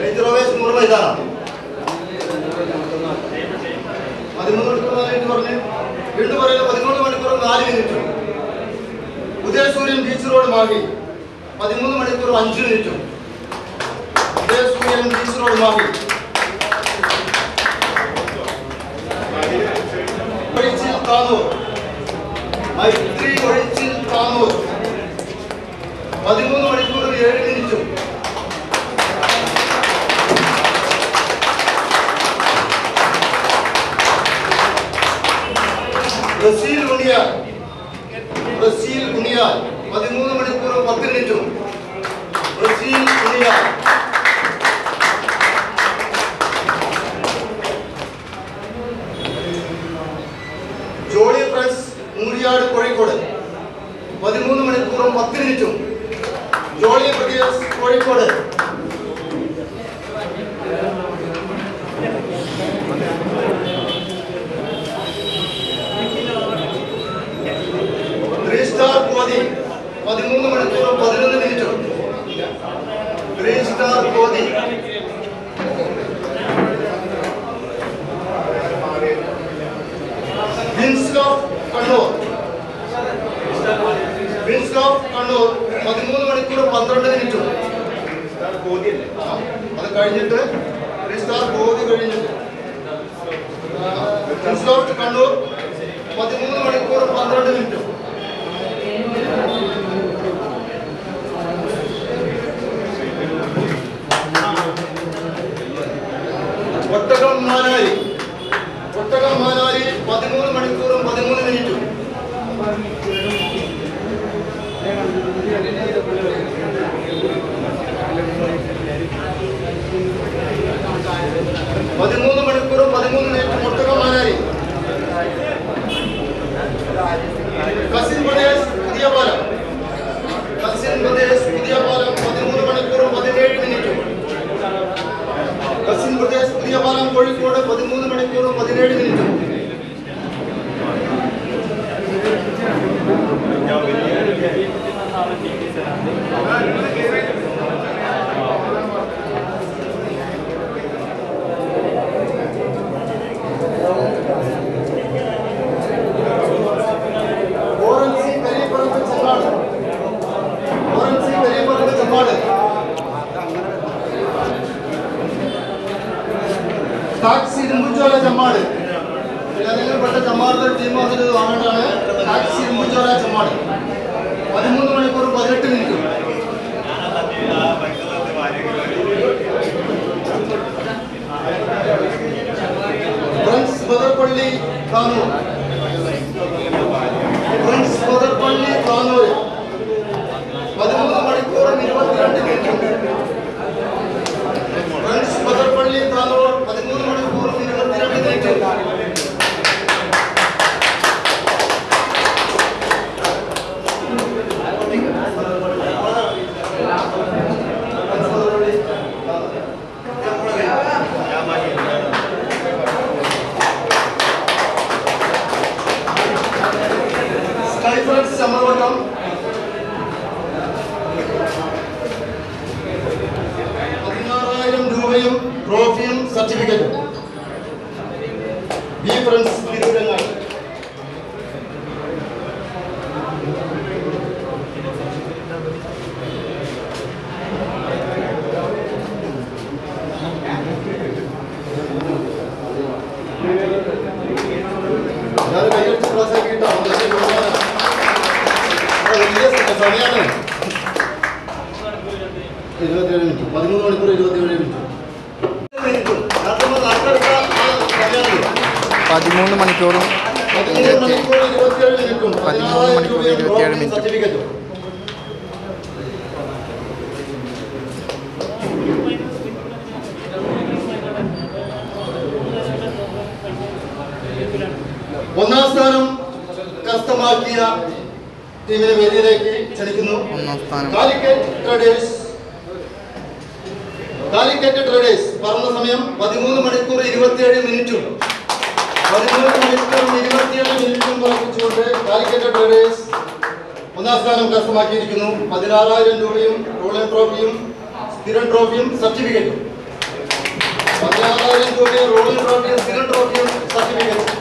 റേഞ്ച് റോവേഴ്സ് നൂറുമൈതാനം 13 മണിക്കൂർ 4 മിനിറ്റ് പറഞ്ഞ് വീണ്ടും പറയുന്നത് 13 മണിക്കൂർ 4 മിനിറ്റും. ഉദയസൂര്യൻ ബീച്ച് റോഡ് മാഹി 13 മണിക്കൂർ 5 മിനിറ്റും. ഉദയസൂര്യൻ ബീച്ച് റോഡ് മാഹി. ഒഴിച്ചിൽ താനൂർ. മൈത്രി ഒഴിച്ചിൽ താനൂർ 13 മണിക്കൂർ 7 മിനിറ്റും. ബ്രസീൽ ഉണ്ണിയാൽ. ബ്രസീൽ ഉണ്ണിയാൽ 13 മണിക്കൂർ 10 മിനിറ്റും. ബ്രസീൽ ഉണ്ണിയാൽ. ജോളി പ്രസ് മൂരിയാട് കോഴിക്കോട് 13 മണിക്കൂറും 10 മിനിറ്റും. ജോളി പ്രദേശ് കോഴിക്കോട്. സ്റ്റാർ കോതി 13 മണിക്കൂറും 11 മിനിറ്റും. 3 സ്റ്റാർ കോതി. വിൻസ്ലോഫ് കണ്ണൂർ. വിൻസ്ലോഫ് കണ്ണൂർ 13 മണിക്കൂർ 12 മിനിറ്റും. അത് കഴിഞ്ഞിട്ട് 3 സ്റ്റാർ കോതി കഴിഞ്ഞിട്ട് വിൻസ്ലോഫ് കണ്ണൂർ 13 മണിക്കൂർ 12 മിനിറ്റും. ഒട്ടകം മാനാരി. ഒട്ടകം മാനാരി 13 മണിക്കൂറും 13 മിനിറ്റും. പതിമൂന്ന് മണിക്കൂറും 13 മിനിറ്റും ഒട്ടകം മാനാരി. കസിൻ പ്രദേശ് പുതിയപാലം കോഴിക്കോട് 13 മണിക്കൂറും 17 മിനിറ്റും. ടാക്സി ഇരുമ്പുചോല ചമ്മാട് ഏതെങ്കിലുംപ്പെട്ട ചമ്മാടുടെ ടീം അതിൽ വാങ്ങേണ്ടതാണ്. ടാക്സി ഇരുമ്പുചോല ചമ്മാട് 13 മണിക്കൂറും 18 മിനിറ്റും. ഫ്രണ്ട്സ് ബദർപള്ളി കാനൂർ 13 മണിക്കൂറും 22 മിനിറ്റും. ഫ്രണ്ട്സ് ബദർപള്ളി കാനൂർ 13 മണിക്കൂറും 22 മിനിറ്റും. സ്കൈഫ്രണ്ട്സ് ചമ്മവട്ടം 16,000 രൂപയും ട്രോഫിയും സർട്ടിഫിക്കറ്റും. ബി ഫ്രണ്ട്സ് തിരുവരങ്ങാടി കൈയടിച്ച് പ്രോത്സാഹിപ്പിക്കാം. വലിയ സമയമാണ്. 27 മിനിറ്റ് 13 മണിക്കൂർ 27 മിനിറ്റ്. 13 മണിക്കൂറും 13 മണിക്കൂർ 27 മിനിറ്റും. 13 മണിക്കൂർ 27 മിനിറ്റും. സർട്ടിഫിക്കറ്റും. ഒന്നാം സ്ഥാനം കരസ്ഥമാക്കിയ ടീമിനെ വേദിയിലേക്ക് ക്ഷണിക്കുന്നു. ഒന്നാം സ്ഥാനം കാലിക്കറ്റ് ട്രേഡേഴ്സ് പറന്ന സമയം 13 മണിക്കൂർ 27 മിനിറ്റും. 13 മണിക്കൂർ 27 മിനിറ്റും പറപ്പിച്ചുകൊണ്ട് കാലിക്കറ്റ് ട്രേഡേഴ്സ് ഒന്നാം സ്ഥാനം കരസ്ഥമാക്കിയിരിക്കുന്നു. 16,000 രൂപയും റോളിംഗ് ട്രോഫിയും സ്ഥിരം ട്രോഫിയും സർട്ടിഫിക്കറ്റും. 16,000 രൂപയും റോളിംഗ് ട്രോഫിയും സ്ഥിരം ട്രോഫിയും സർട്ടിഫിക്കറ്റും.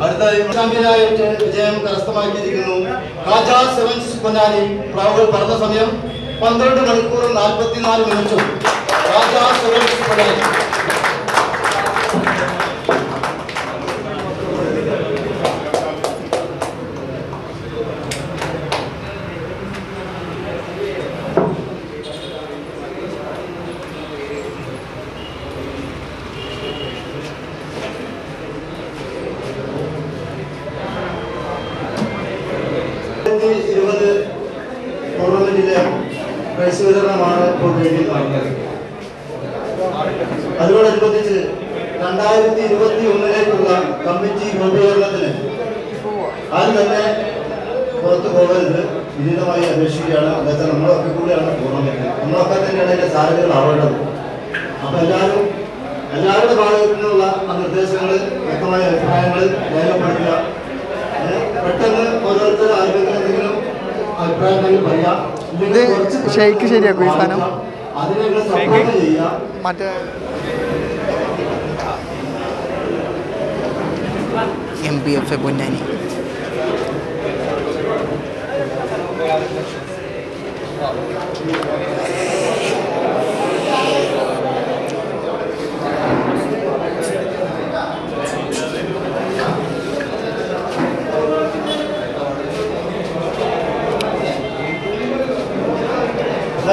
അടുത്തതായി ചാമ്പ്യനായിട്ട് വിജയം കരസ്ഥമാക്കിയിരിക്കുന്നു കാജ സെവൻസ് പൊന്നാനി. പ്രാവുകൾ പറന്ന സമയം 12 മണിക്കൂർ 44 മിനിറ്റും. കാജ സെവൻസ് പൊന്നാനി. ടൂർണമെന്റിലെ പ്രൈസ് വിതരണമാണ് ഇപ്പോൾ വേണ്ടി നടന്നത്. അതിനോടനുബന്ധിച്ച് 2021 കമ്മിറ്റി രൂപീകരണത്തിന് ആരും തന്നെ പുറത്തു പോകരുത്. വിനീതമായി അപേക്ഷിക്കുകയാണ്. അതായത് നമ്മളൊക്കെ കൂടിയാണ് ടൂർണമെന്റ്. നമ്മളൊക്കെ തന്നെയാണ് അതിന്റെ സാധ്യതകളാവേണ്ടത്. അപ്പൊ എല്ലാവരുടെ ഭാഗത്തു നിന്നുള്ള നിർദ്ദേശങ്ങൾ, വ്യക്തമായ അഭിപ്രായങ്ങൾ രേഖപ്പെടുത്തുക. പെട്ടെന്ന് ഓരോരുത്തർ ആരെങ്കിലും എന്തെങ്കിലും അഭിപ്രായങ്ങൾ പറയാം. ഷെയ്ക്ക് ശരിയാക്കും ഈ സ്ഥാനം. അതിനെ സപ്പോർട്ട് ചെയ്യുക. മറ്റേ MPF പൊന്നാനി.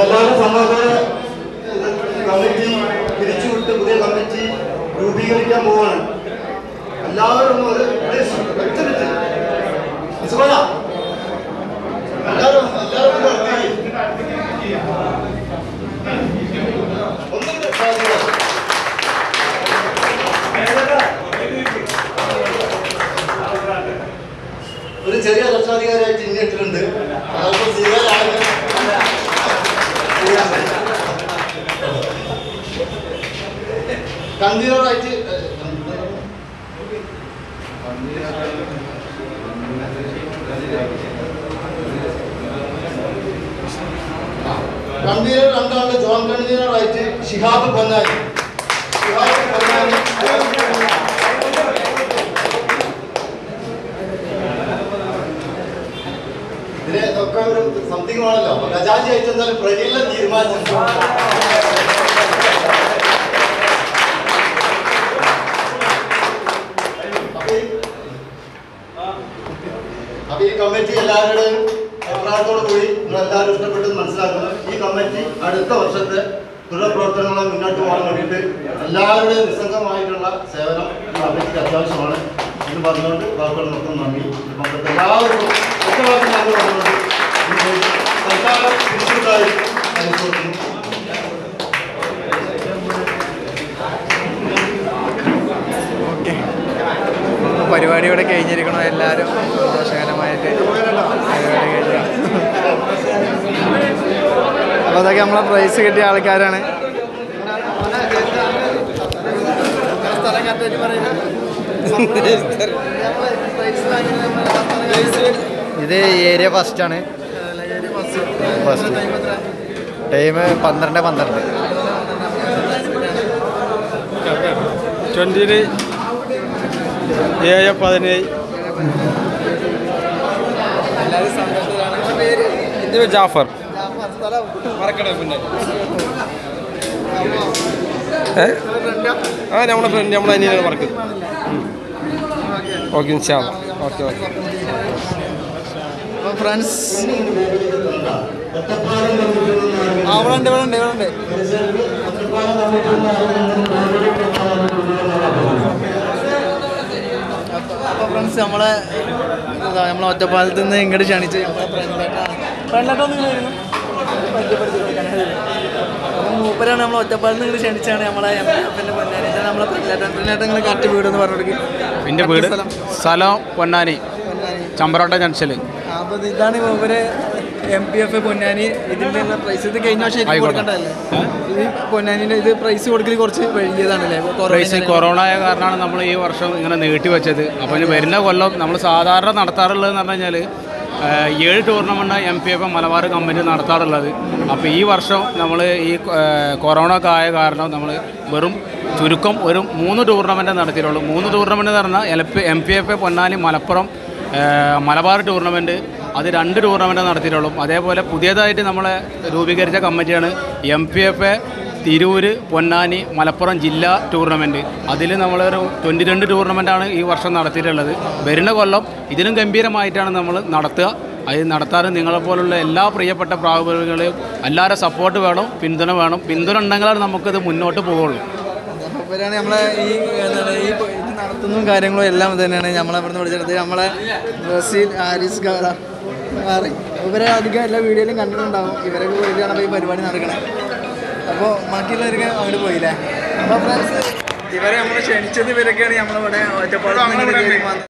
എല്ലാവരും സമ്മതത്തോടെ കമ്മിറ്റി പിരിച്ചുവിട്ട് പുതിയ കമ്മിറ്റി സ്വീകരിക്കാൻ പോവാണ്. എല്ലാവരും ഒരു ഒരു ചെറിയ രക്ഷാധികാരിയായിട്ട് ഇന്നിട്ടുണ്ട്. അതൊക്കെ സ്വീകാര്യ കൺവീനറായിട്ട് കൺവീനർ രണ്ടാണ്ട് ജോൺ കൺവീനറായിട്ട് ഷിഹാബ് പൊന്നാനി. ഇതിനൊക്കെ ഒരു സംതിങ് ആണല്ലോ. അപ്പൊ ഖജാൻജി ആയിട്ട് എന്തായാലും പ്രകീല തീരുമാനിച്ചു. അപ്പൊ ഈ കമ്മിറ്റി എല്ലാവരുടെയും അഭിപ്രായത്തോടു കൂടി നിങ്ങളെല്ലാവരും ഇഷ്ടപ്പെട്ടെന്ന് മനസ്സിലാക്കുന്നു. ഈ കമ്മിറ്റി അടുത്ത വർഷത്തെ തുടർ പ്രവർത്തനങ്ങളെ മുന്നോട്ട് പോകാൻ വേണ്ടിയിട്ട് എല്ലാവരുടെയും നിസ്സംഗമായിട്ടുള്ള സേവനം ഈ കമ്മിറ്റിക്ക് അത്യാവശ്യമാണ് എന്ന് പറഞ്ഞുകൊണ്ട് വാക്കുകൾ മൊത്തം നന്ദി. എല്ലാവർക്കും ഒറ്റവാക്കും നന്ദി പറഞ്ഞുകൊണ്ട് സർക്കാർ തിരിച്ചുണ്ടായി അനുഭവിക്കുന്നു. പരിപാടി ഇവിടെ കഴിഞ്ഞിരിക്കണം. എല്ലാവരും സന്തോഷകരമായിട്ട് പരിപാടി കഴിഞ്ഞു. അപ്പോൾ അതൊക്കെ നമ്മളെ പ്രൈസ് കിട്ടിയ ആൾക്കാരാണ്. ഇത് ഏരിയ ഫസ്റ്റാണ്. First time 12:12. 20 7:17. ഇത് ജാഫർ നമ്മളെ ഫ്രണ്ട് നമ്മളെ അനിയനാണ് വർക്ക്. ഓക്കെ ഇൻഷാ അല്ലാ. ഓക്കെ ഓക്കെ ഫ്രണ്ട്സ് ഇവിടെ ഉണ്ട്. അപ്പോൾ ഫ്രണ്ട്സ് നമ്മളെ ഒറ്റപ്പാലത്ത് നിന്ന് ഇങ്ങോട്ട് ക്ഷണിച്ച് മൂപ്പരാണ് നമ്മളെ ഒറ്റപ്പാലത്ത് നിന്ന് ക്ഷണിച്ചാണ് നമ്മളെ എംപിഎഫിൻ്റെ പൊന്നാനി. ഇതാണ് നമ്മളെ പ്രിന്റേട്ടങ്ങൾ കറക്റ്റ് വീടെന്ന് പറഞ്ഞിട്ട് എൻ്റെ വീട് സ്ഥലം പൊന്നാനി ചമ്പറോട്ട ജംഗ്ഷനിൽ. അപ്പോൾ ഇതാണ് മൂപ്പര് MPF പൊന്നാനി. ഇതിൻ്റെ പ്രൈസ് ഇത് കഴിഞ്ഞ വർഷം കൊടുക്കണ്ടല്ലേ? ഈ പൊന്നാനിൻ്റെ ഇത് പ്രൈസ് കൊടുക്കൽ കുറച്ച് വൈകിയതാണല്ലേ? പ്രൈസ് കൊറോണ ആയ കാരണമാണ് നമ്മൾ ഈ വർഷം ഇങ്ങനെ നീട്ടി വെച്ചത്. അപ്പോൾ ഇനി വരുന്ന കൊല്ലം നമ്മൾ സാധാരണ നടത്താറുള്ളതെന്ന് പറഞ്ഞു കഴിഞ്ഞാൽ 7 ടൂർണമെൻ്റ് MPF മലബാർ കമ്പനി നടത്താറുള്ളത്. അപ്പോൾ ഈ വർഷം നമ്മൾ ഈ കൊറോണ ഒക്കെ ആയ കാരണം നമ്മൾ വെറും ചുരുക്കം ഒരു 3 ടൂർണമെൻറ്റ് നടത്തിയിട്ടുള്ളൂ. 3 ടൂർണമെൻറ്റ് എന്ന് പറഞ്ഞാൽ MPF പൊന്നാനി മലപ്പുറം മലബാർ ടൂർണമെൻറ്റ് അത് 2 ടൂർണമെൻറ്റ് നടത്തിയിട്ടുള്ളൂ. അതേപോലെ പുതിയതായിട്ട് നമ്മളെ രൂപീകരിച്ച കമ്മിറ്റിയാണ് MPF തിരൂര് പൊന്നാനി മലപ്പുറം ജില്ലാ ടൂർണമെൻറ്റ്. അതിൽ നമ്മളൊരു 22 ടൂർണമെൻറ്റാണ് ഈ വർഷം നടത്തിയിട്ടുള്ളത്. വരുന്ന കൊല്ലം ഇതിനും ഗംഭീരമായിട്ടാണ് നമ്മൾ നടത്തുക. അത് നടത്താറ് നിങ്ങളെപ്പോലുള്ള എല്ലാ പ്രിയപ്പെട്ട പ്രാബല്യങ്ങളെയും എല്ലാവരും സപ്പോർട്ട് വേണം, പിന്തുണ വേണം. പിന്തുണ ഉണ്ടെങ്കിലാണ് നമുക്കിത് മുന്നോട്ട് പോകുള്ളൂ. ഇവരാണ് നമ്മളെ ഈ ഇത് നടത്തുന്നതും കാര്യങ്ങളും എല്ലാം തന്നെയാണ് നമ്മളെ ഇവിടുന്ന് വിളിച്ചെടുത്ത്. നമ്മളെ റസീൽ ആരിസ് ഇവരെ അധികം എല്ലാ വീഡിയോയിലും കണ്ടിട്ടുണ്ടാവും. ഇവരൊക്കെ പോയിട്ടാണ് ഈ പരിപാടി നടക്കണേ. അപ്പോൾ ബാക്കിയുള്ളവർക്ക് അങ്ങോട്ട് പോയില്ലേ? അപ്പോൾ ഫ്രണ്ട്സ് ഇവരെ നമ്മൾ ക്ഷണിച്ചത് ഇവരൊക്കെയാണ് നമ്മളിവിടെ ഒറ്റപ്പാലത്ത്